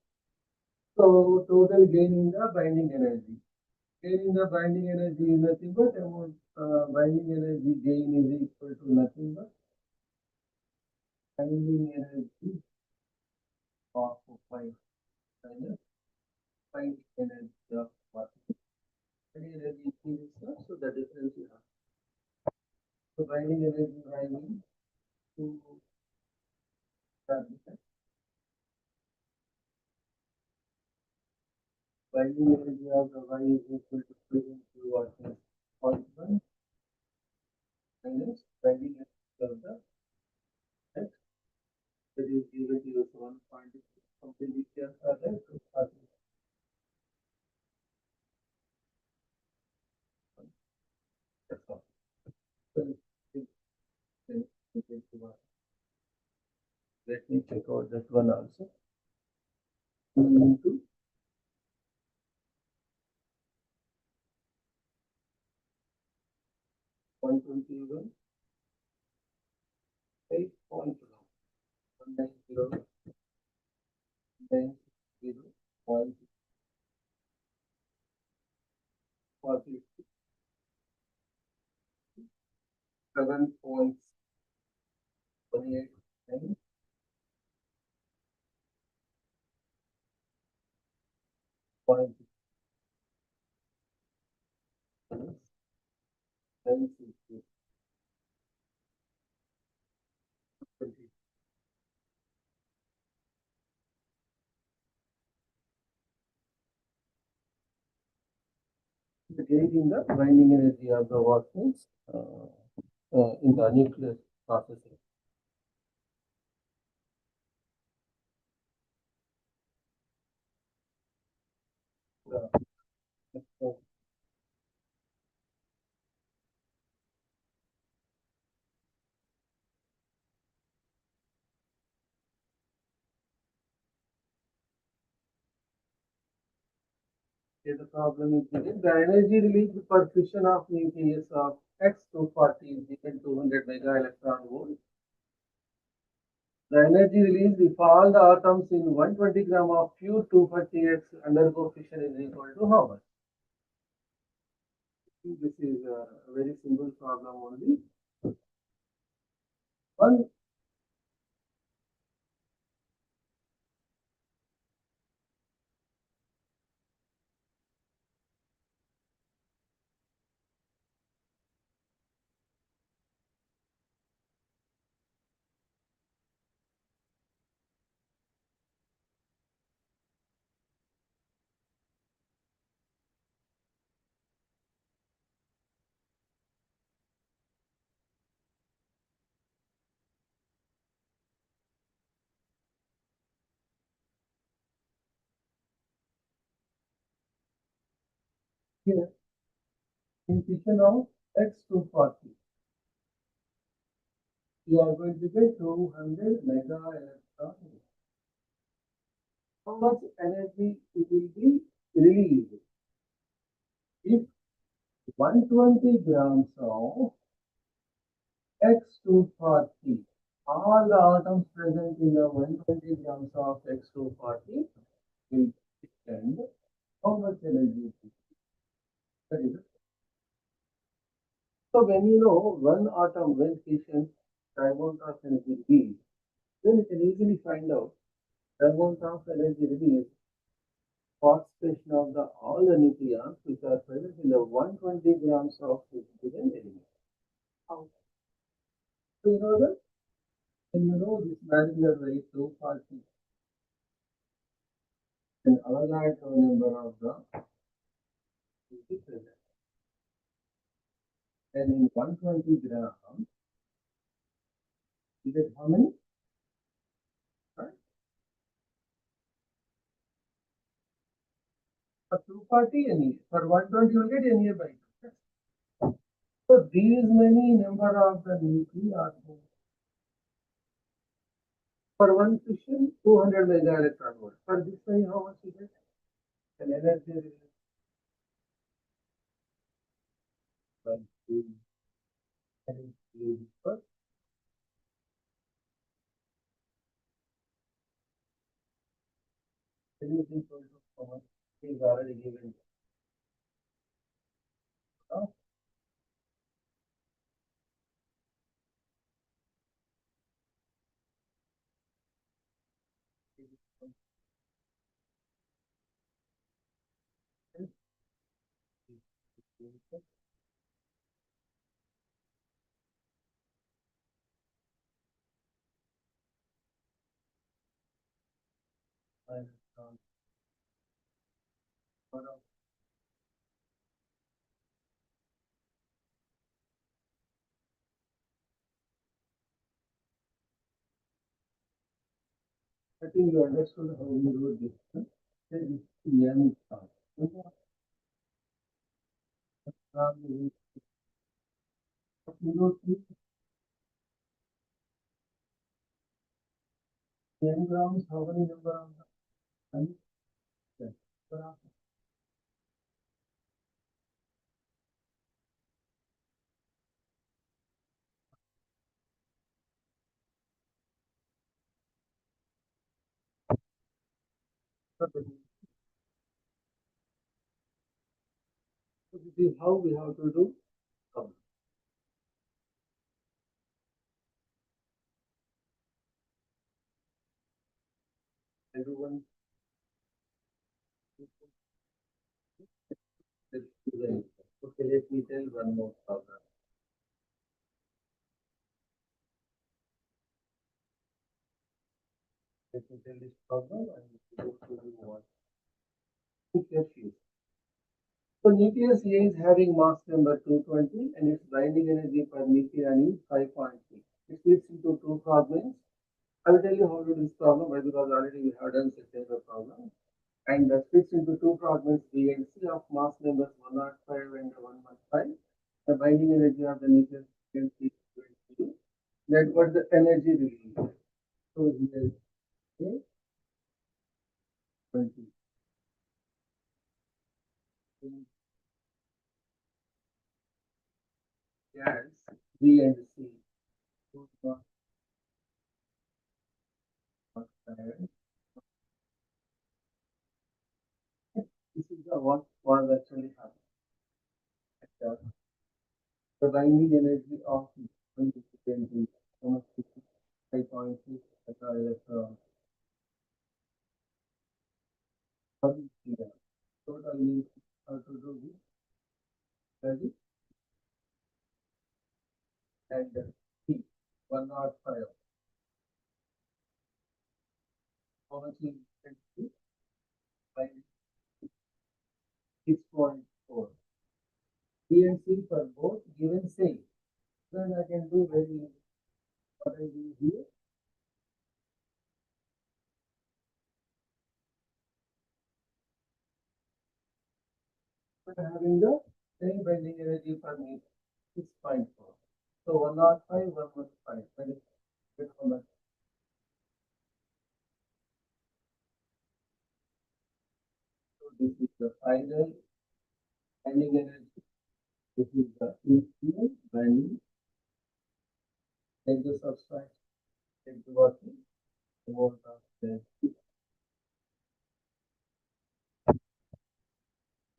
So total gain in the binding energy. Gain in the binding energy is nothing but amount binding energy gain is equal to nothing but binding energy of 5 minus binding energy of what? Binding energy is so the difference you have. So binding energy binding to binding energy of the y is equal to 2 into what is 0.1 minus binding energy of the x that is 0 0 1.2 something which is other to start with. That's all. So let me check out that one also. 2 into 121 8.1 190 point 40 7.28 and point 960. The gain in the binding energy of the workings in the nuclear processing. The problem is that the energy released per fission of nucleus of X240 is given 200 mega electron volt. The energy released if all the atoms in 120 gram of pure 240X undergo fission is equal to how much? This is a very simple problem only. One here in fission of X240, you are going to get 200 mega electron. How much energy it will be released if 120 grams of X240, all the atoms present in the 120 grams of X240 will extend, how much energy it is? That is it. So when you know one atom when fission, the amount of energy released, then you can easily find out the amount of energy released participation of the all the nucleons which are present in the 120 grams of given element. So you know that when you know this molecular weight 240 and Avogadro number of the is present. And in 120 grams, you get how many? Right? For 240 NE, for 120 you will get NE by 2. So these many number of the nuclei for one fission 200 mega electron volt. For this many how much you get? An energy release. Per is equal to how much is already given. Now, I think you understood how we wrote this. This is EAMCET. You wrote 10 grams, how many number of them? So this is how we have to do problem. Everyone, okay, let me tell one more problem. Let me tell this problem and go to the one. Nuclear fuse. So nucleus A is having mass number 220 and its binding energy per nucleon is 5.3. It splits into two fragments. I will tell you how to do this problem because already we have done such a problem. And splits into two fragments B and C of mass numbers 105 and 115. The binding energy of the nucleus is 20. That was the energy released. So here is 20. Gas B and C. This is the what was actually happening. The binding energy of 2020 almost 5.6 electron per meter. Total means how to do this study and C 105. How much is 6.4. B and C for both given same. Then I can do very what I do here. But having the same binding energy per meter 6.4. So 105, 115. That is good for much. So this is the final binding energy. This is the initial binding. Take the subtract, take the working, amount of the.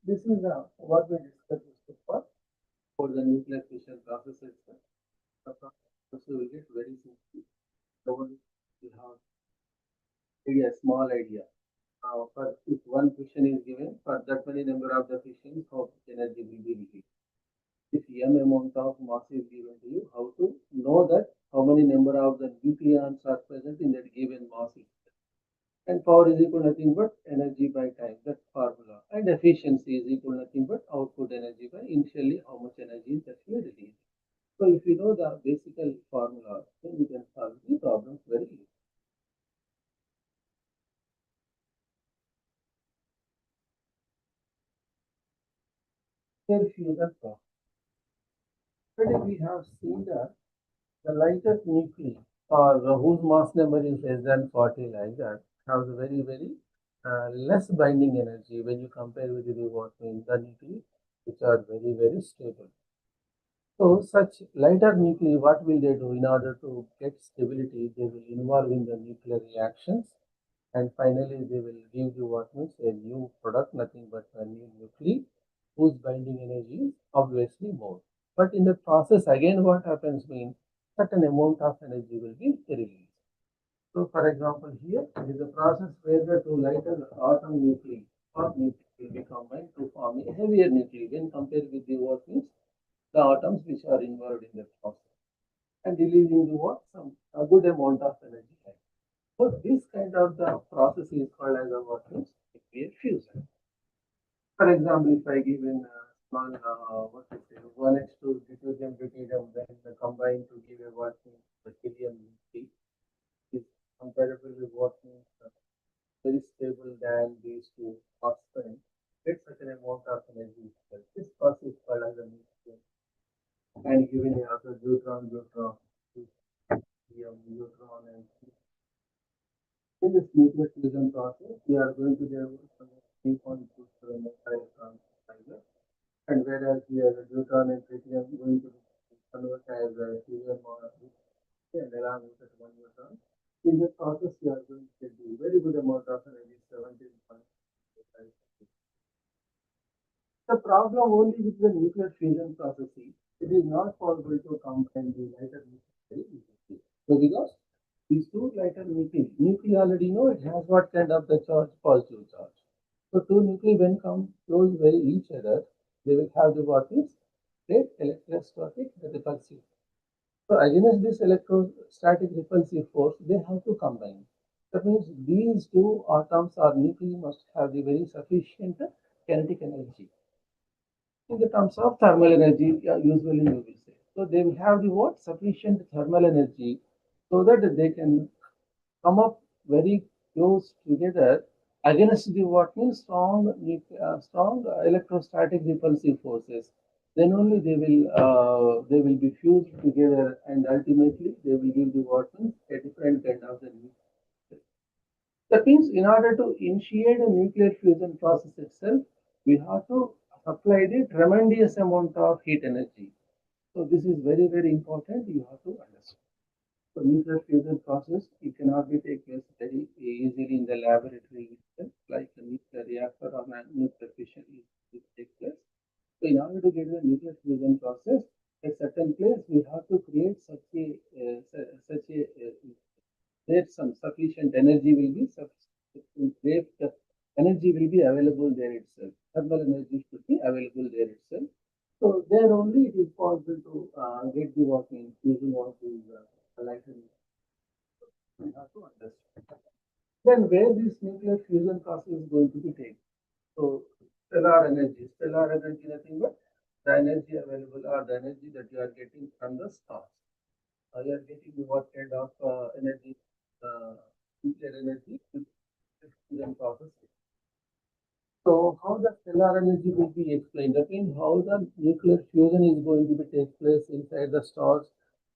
This is what we discussed for the nuclear fission process itself. The process will get very simple. So we have maybe a small idea. For if one fission is given, for that many number of the fissions, how much energy will be released. If m amount of mass is given to you, how to know that how many number of the nucleons are present in that given mass. And power is equal to nothing but energy by time, that formula. And efficiency is equal to nothing but output energy by initially how much energy is actually released. So if you know the basic formula, then you can solve the problems very easily. Here fusion process. Already we have seen that the lighter nuclei or whose mass number is less than 40 like that have very less binding energy when you compare with the what means the nuclei which are very stable. So such lighter nuclei, what will they do in order to get stability? They will involve in the nuclear reactions, and finally they will give you what means a new product, nothing but a new nuclei whose binding energy is obviously more. But in the process, again, what happens means certain amount of energy will be released. So, for example, here it is a process where the two lighter atom nuclei or nuclei will be combined to form a heavier nuclei when compared with the what means the atoms which are involved in the process and releasing the what some a good amount of energy. So this kind of the process is called as a what means nuclear fusion. For example, if I give in small what is it 1h2 deuterium then combined to give a what means the helium nuclei is comparable with what means very stable than these two oxygen. Get such an amount of energy. This process is called as a nuclear and given after neutron, neutron, and in this nuclear fusion process, we are going to develop 3.27 electrons fiber, and whereas here the neutron and tritium going to convert as a helium or and along with that one neutron. In this process, we are going to get a very good amount of energy, 17.5. The problem only with the nuclear fusion process is it is not possible to combine the lighter nuclei. So because these two lighter nuclei already know it has what kind of the charge, positive charge. So two nuclei when come close very each other, they will have the what is great electrostatic repulsive. So against this electrostatic repulsive force, they have to combine. That means these two atoms or nuclei must have the very sufficient kinetic energy. In the terms of thermal energy, usually you will say. So they will have the what sufficient thermal energy so that they can come up very close together against the what means strong electrostatic repulsive forces. Then only they will be fused together and ultimately they will give the what means a different kind of the nuclear. That means in order to initiate a nuclear fusion process itself, we have to supply the tremendous amount of heat energy. So this is very important. You have to understand. So nuclear fusion process it cannot be take place very laboratory itself, like a nuclear reactor or a nuclear fission is take place. So in order to get the nuclear fusion process, at certain place we have to create such a there some sufficient energy will be great energy will be available there itself. Thermal energy should be available there itself. So there only it is possible to get the working using all these lighting. We have to understand. Then where this nuclear fusion process is going to be taken. So stellar energy nothing but the energy available or the energy that you are getting from the stars. You are getting what kind of energy, nuclear energy, fusion process. So how the stellar energy will be explained? That means how the nuclear fusion is going to be take place inside the stars,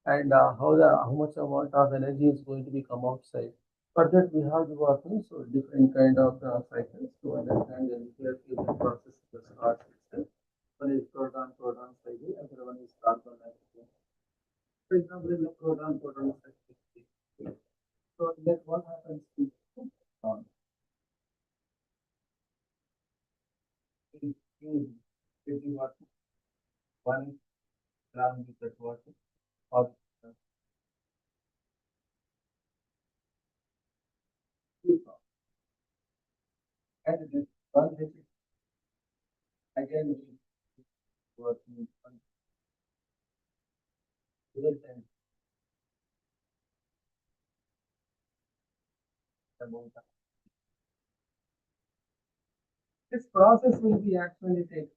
and how much amount of energy is going to be come outside. For that we have to work in so different kind of cycles to understand the nuclear fusion process in the stars itself. One is proton cycle, other one is carbon cycle. For example, in the proton cycle, so that what happens to proton? You what one gram with that water or two pounds. And this one is again working on real time amount. This process will be actually take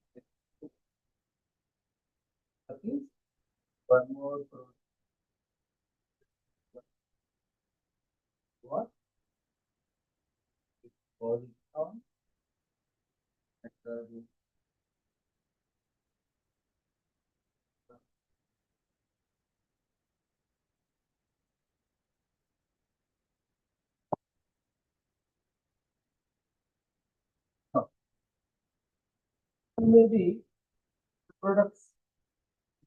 at least one more what body count and maybe the products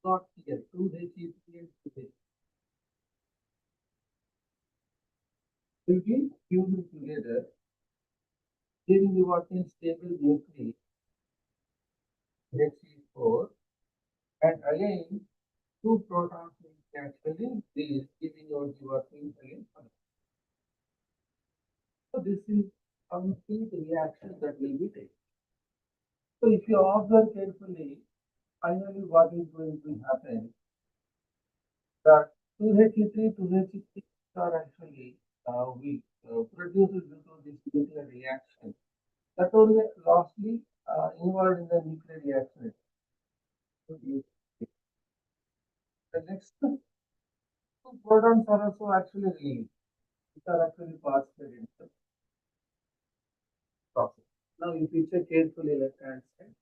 not here 2 HEP and 2H will be fused together giving the working stable nuclei HE4 and again two protons will actually release giving out the working again. So this is complete reaction that will be taken. So if you observe carefully, finally what is going to happen? That 2He3, 2He6 are actually we produces due to this nuclear reaction. That only lastly involved in the nuclear reaction. So the next two protons are also actually released. These are actually participated in the process. Now if you check carefully left hand side,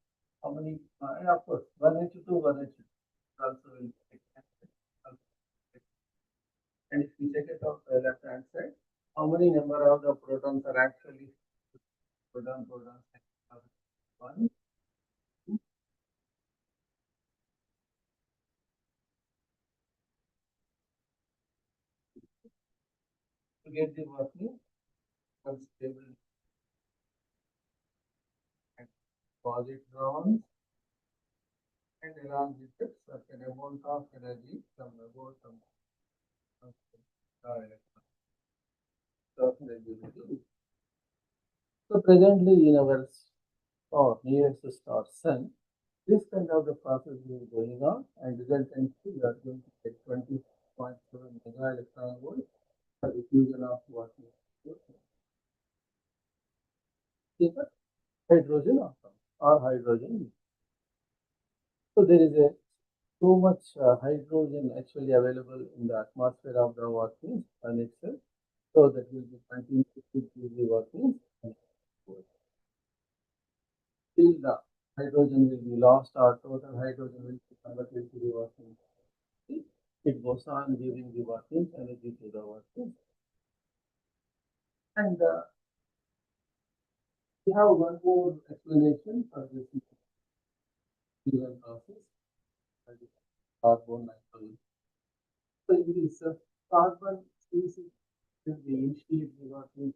how many and of course 1H2, 1H2 also will take. And if we check it out the left hand side, how many number of the protons are actually protons one, two, to get the working unstable and positrons and along with it certain amount of energy from about so presently in our star, nearest star sun, this kind of the process is going on and resultantly we are going to get 20.7 mega electron volt for the fusion of what is hydrogen atom or hydrogen. So there is a so much hydrogen actually available in the atmosphere of the working sun itself. So that will be continuing to the working. Till the hydrogen will be lost or total hydrogen will be converted to the working. It goes on giving the working energy to the working. And we have one more explanation for this fusion process. Carbon nitrogen. So in this carbon species will be initiate the working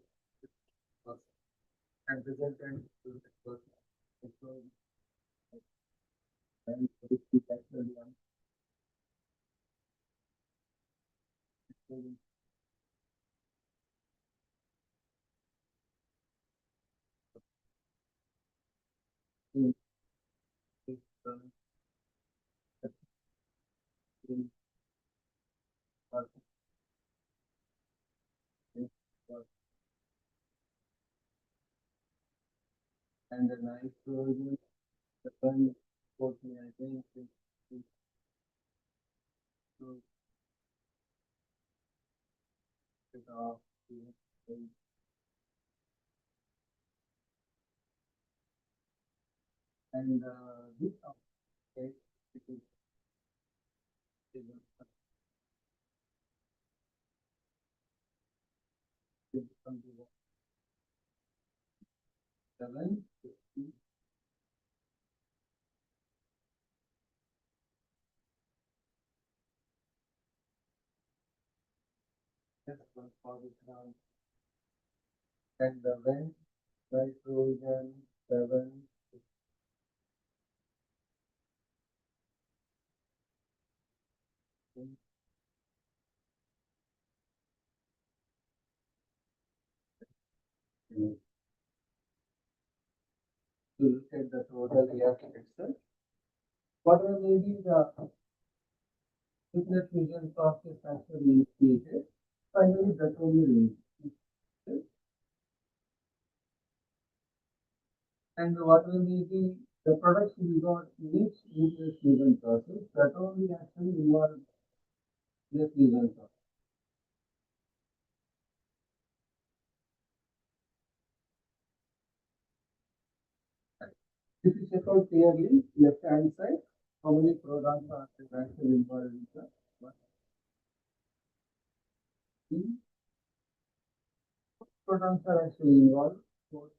And the nitrogen, the one 14, I think, to it off. And this update, it is something 7, 50, just one for the ground. And the when nitrogen 7, 15, to look at the total reaction itself. Whatever may be the nuclear fusion process actually created, finally that will be released. And what will be the products we got in each nuclear fusion process that only actually involve nuclear fusion process. If you check out clearly, left hand side, how many protons are actually involved in the one? Protons are actually involved, both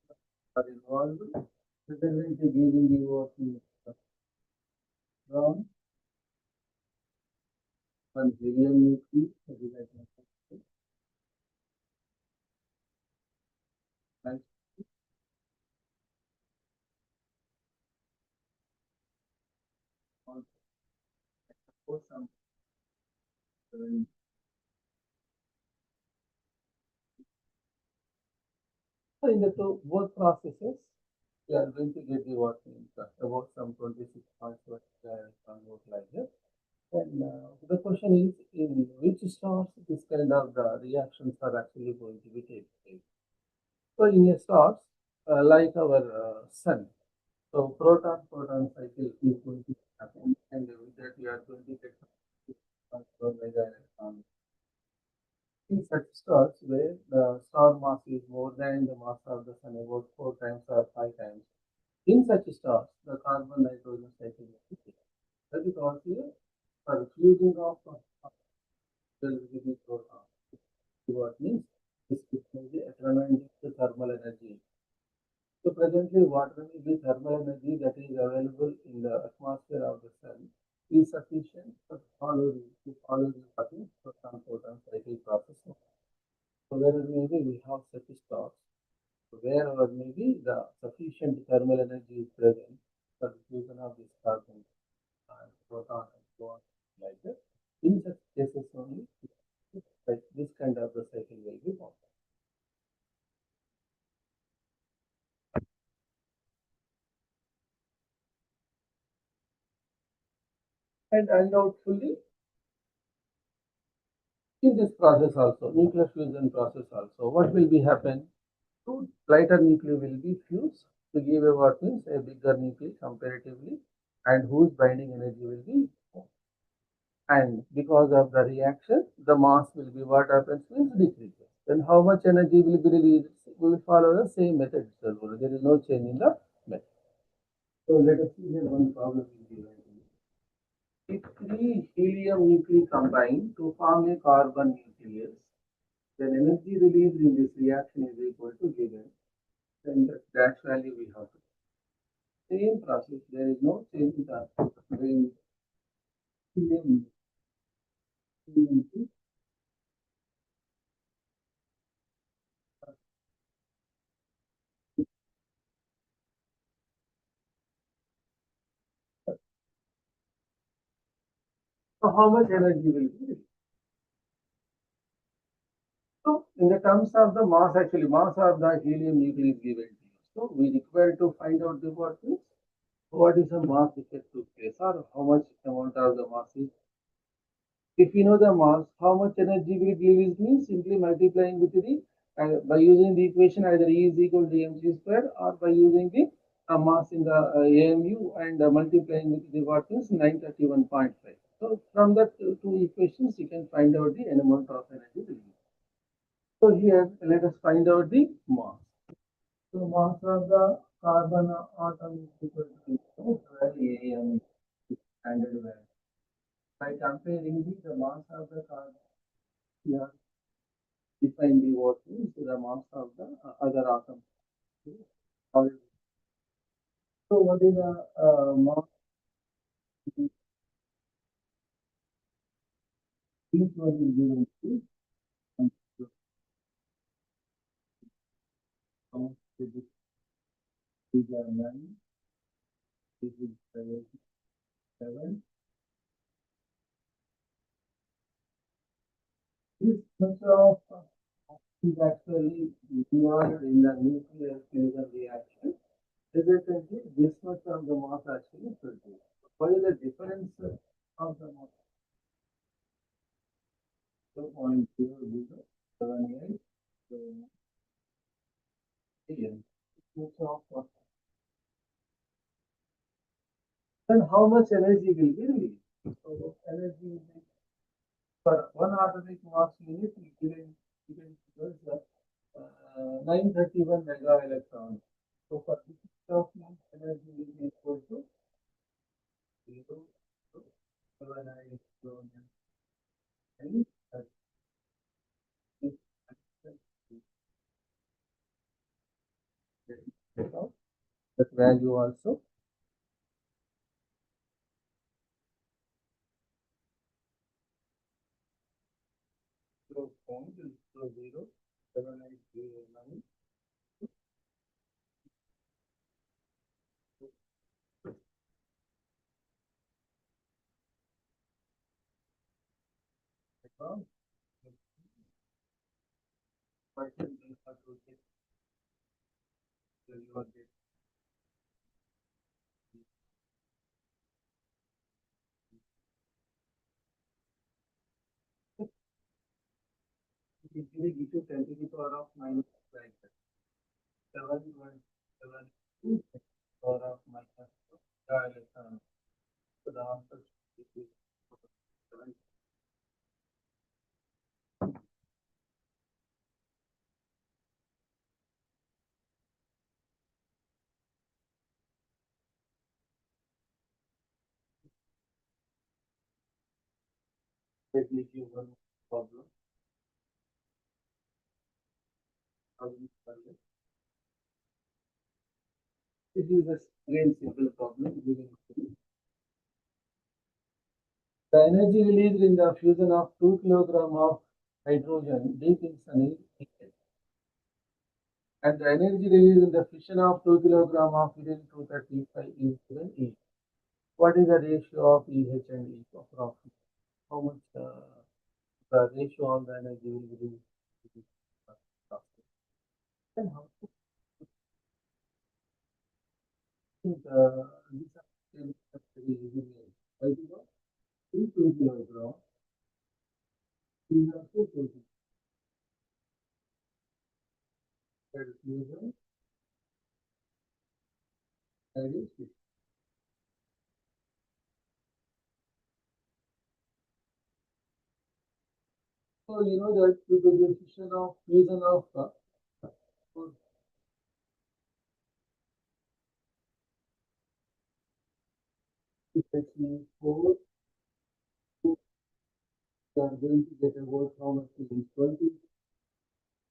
are involved, presently giving you what you from one helium nucleus, and also some. So in the both processes, we are going to get the working about some 26 points what convert like that. And the question is, in which stars this kind of reactions are actually going to be taking place? So in a stars like our sun, so proton cycle is going to happen, and with that we are going to get transfer mega electron. In such stars where the star mass is more than the mass of the sun, about 4 times or 5 times, in such stars, the carbon nitrogen cycle is taken. That is also for fusing of the proton. What means this is the economic thermal energy. So presently, what will be thermal energy that is available in the atmosphere of the sun is sufficient to follow the proton cycle process. So wherever maybe we have such stars, wherever maybe the sufficient thermal energy is present for the fusion of this carbon and proton and so on like that. In such cases only, like this kind of the cycle will be formed. And undoubtedly, in this process also, nuclear fusion process also, what will be happen? Two lighter nuclei will be fused to give a what means a bigger nuclei comparatively, and whose binding energy will be more. And because of the reaction, the mass will be what happens means decreases. Then how much energy will be released? We will follow the same method itself. There is no change in the method. So let us see here one problem will be writing. If three helium nuclei combine to form a carbon nucleus, then energy released in this reaction is equal to given. Then the dash value we have to. Same process, there is no change in the helium nuclei. So how much energy will be released? So in the terms of the mass, actually mass of the helium nuclei is given to you. So we require to find out the what is the mass effective place, or how much amount of the mass is. If you know the mass, how much energy will be released means simply multiplying with the by using the equation either E is equal to mc square or by using the mass in the AMU and multiplying with the what is 931.5. So from that two equations you can find out the amount of energy released. So here let us find out the mass. So mass of the carbon atom is equal to AMU standard value. By comparing the mass of the carbon, here define the what is the mass of the other atom. So what is the mass? Each one is given to this is 9, this is 7. This much of is actually involved in the nuclear fusion reaction. Resultantly, this much of the mass actually produced. What is the difference of the mass? 2.0078 billion. Then how much energy will be released? So energy will be for one atomic mass unit given to us 931 mega electrons. So for this stuff, energy will be equal to 0.798 and that value also. So 0.07809. It will give you 10 to the power of minus like that. 7.72 power of minus electron. So the answer is 7. Let me give one problem. This is a again simple problem. The energy released in the fusion of 2 kg of hydrogen deep in sunny and the energy released in the fission of 2 kg of helium 235 is given E. What is the ratio of EH and E approximately? How much the ratio of the energy will be released? And how to think these are very easy. I do not 2 kg. These are 2 kg. That is fusion. That is fission. So you know that with the fission of fusion of it means 4, you are going to get a volt how much is 20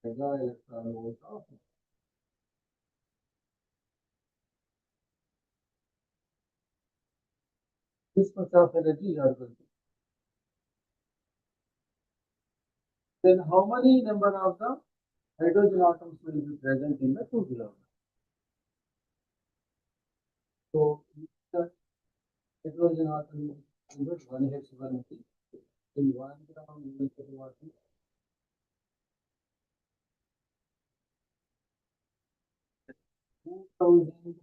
mega electron volt of this much of energy you are going to. Then how many number of the hydrogen atoms will be present in the 2 kg? So the hydrogen atom is 1H1P. In 1 gram you will get what is 2000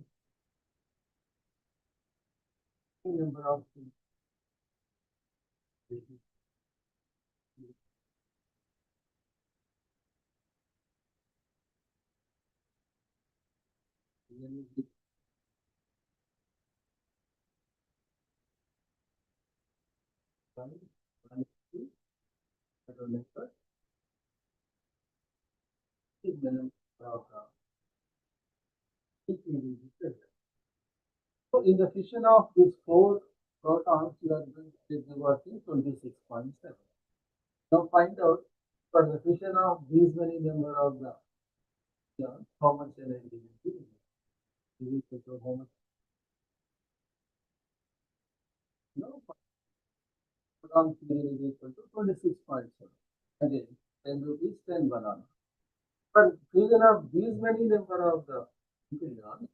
number of So in the fission of these four protons, you are going to get the working 26.7. Now find out for the fission of these many number of the how much energy will be is equal to how much proton period is equal to 26.7. Again, 10 rupees, 10 banana. For fusion of these many number of the neutrons,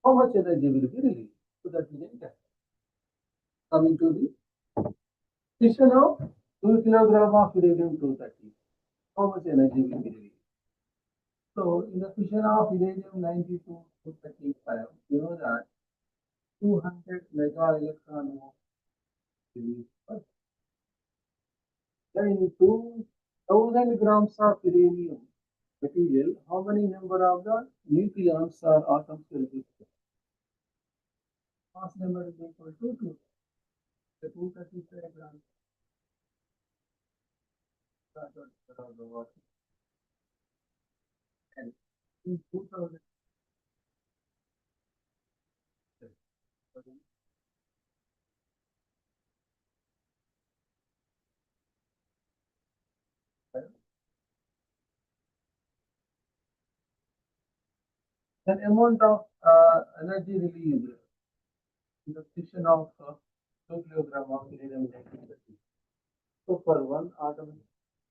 how much energy will be released? So that we can calculate. Coming to the fission of 2 kilogram of uranium 230, how much energy will be released? So in the fission of uranium 92 235, you know that 200 mega electron volt released. Then in 2000 grams of uranium material, how many number of the nucleons or atoms will be? Mass number is equal to 2. The 235 grams of the water. And in 2000, the amount of energy released in the fission of 2 kilogram of uranium 1930. So for one atom,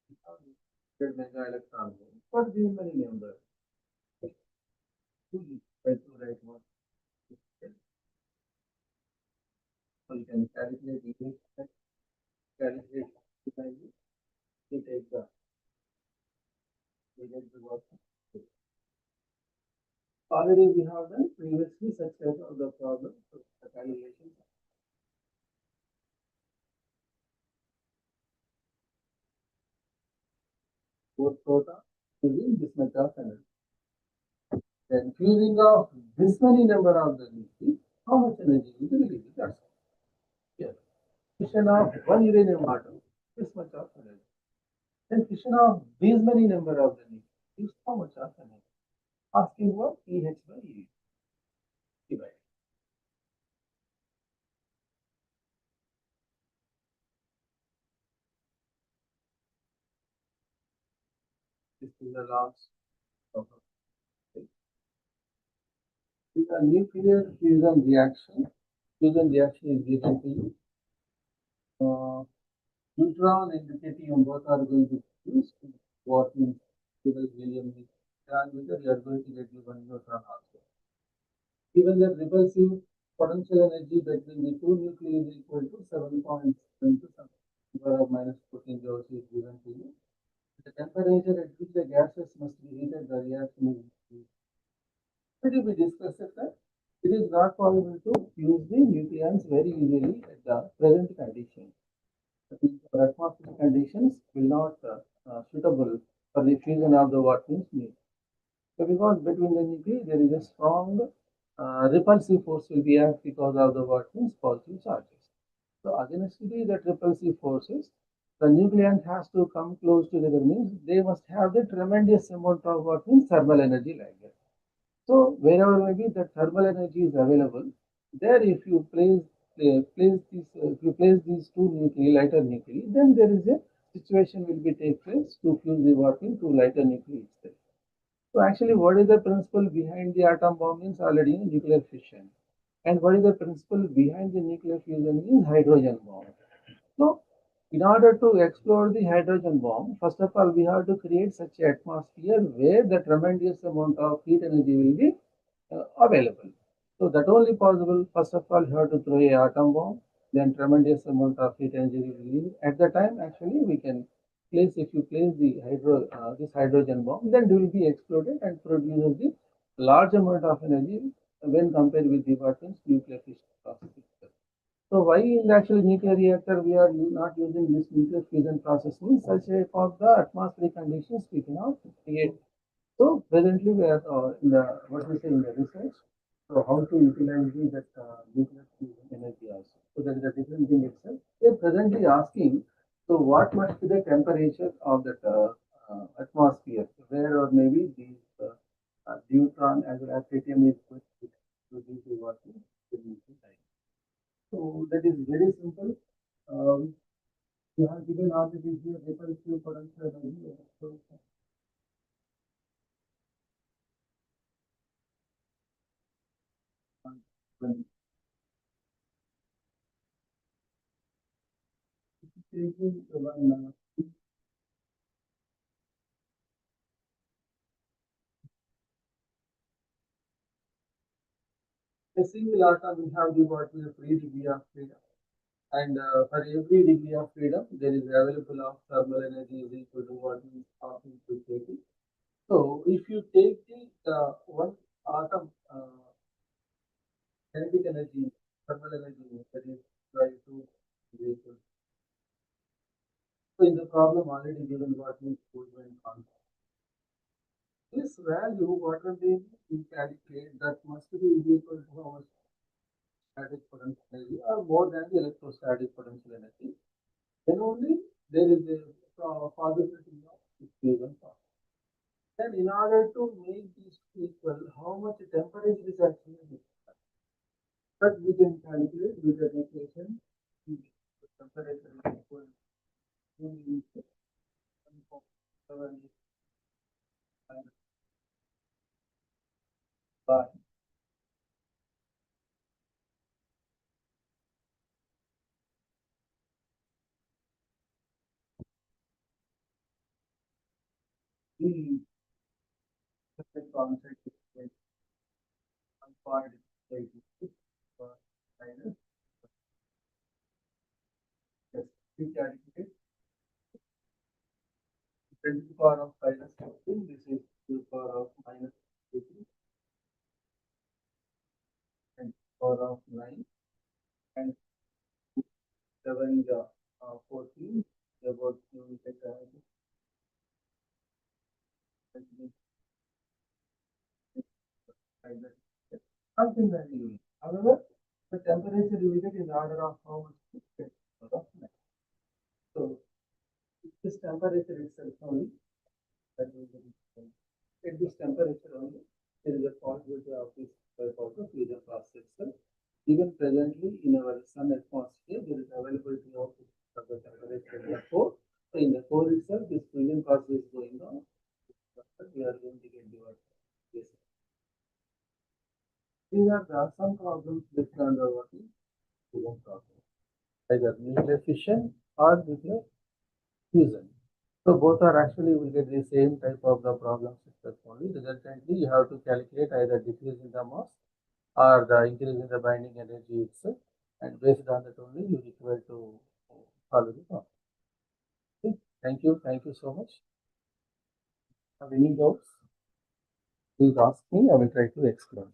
100 mega electron volt. For these many numbers, 2 by 2 right one. So you can calculate it, calculate it, you take the work. Already we have done previously such type of the problem, so the calculation. Both proton using this method of energy. Then fusing of this many number of the nuclei, how much energy will be released? That's all. Here, fission of one uranium atom, this much of energy. Then fission of these many number of the nuclei, how much of energy? Asking what EH by E divided. This is the last problem. With a nuclear fusion reaction is given to you. Neutron and deuterium both are going to fuse. What means helium is transmitter, you are going to get one neutron also. Given that repulsive potential energy between the two nuclei is equal to 7.7 to some power of minus 14 joules is given to you. The temperature at which the gases must be heated, the reaction is. Already we discussed that it is not possible to fuse the nucleons very easily at the present condition. For atmospheric conditions will not suitable for the fusion of the what means meat. So because between the nuclei there is a strong repulsive force will be acted because of the what means positive charges. So against that repulsive forces, the nucleon has to come close together means they must have the tremendous amount of what means thermal energy like that. So wherever maybe the thermal energy is available, there if you place these two nuclei, lighter nuclei, then there is a situation will be take place to fuse the working to lighter nuclei itself. So actually, what is the principle behind the atom bomb means already nuclear fission, and what is the principle behind the nuclear fusion means hydrogen bomb. So in order to explore the hydrogen bomb, first of all, we have to create such an atmosphere where the tremendous amount of heat energy will be available. So that only possible. First of all, you have to throw a atom bomb, then tremendous amount of heat energy will be released. At the time, actually, we can place if you place the this hydrogen bomb, then it will be exploded and produces the large amount of energy when compared with the nuclear fission process itself. So why in actually nuclear reactor we are not using this nuclear fusion process means such a for the atmospheric conditions we cannot create So presently we are in the what we say in the research. So how to utilize that nuclear fusion energy also. So that is a different thing itself. They are presently asking. So what must be the temperature of that atmosphere, where or maybe these neutron as well as tritium is going to produce what is the nuclear time. So that is very simple. Um, you have given all the here repulsive potential energy. So, when taking one a single atom will have the what is a free degree of freedom. And for every degree of freedom, there is available of thermal energy is equal to what is talking to KT. So if you take the one atom kinetic energy, thermal energy, that is try to is equal. So in the problem already given what means Boltzmann constant. This value, whatever they you calculate, that must be equal to how much static potential energy or more than the electrostatic potential energy. Then only there is a possibility of fusion process. Then in order to make these equal, how much temperature is actually required? But we can calculate with the equation. The temperature is equal to 1.7 by the concept is like 1.86 minus yes, we calculate 10 to the power of minus 14. This is to the power of minus 18 and power of 9 and 7 14 about numerical something very unique. However, the temperature you get is order of how much so this temperature itself only that will be at this temperature only there is a possibility of this type of the fusion process itself. Even presently in our sun atmosphere there is availability of the temperature in the core. So in the core itself this fusion process is going on. We are going to get the yes. These are some problems based on the working fusion process, either nuclear fission or nuclear fusion. So both are actually will get the same type of the problem itself only. Resultantly, you have to calculate either decrease in the mass or the increase in the binding energy itself, and based on that only you require to solve the problem. Okay. Thank you so much. Have any doubts? Please ask me. I will try to explain.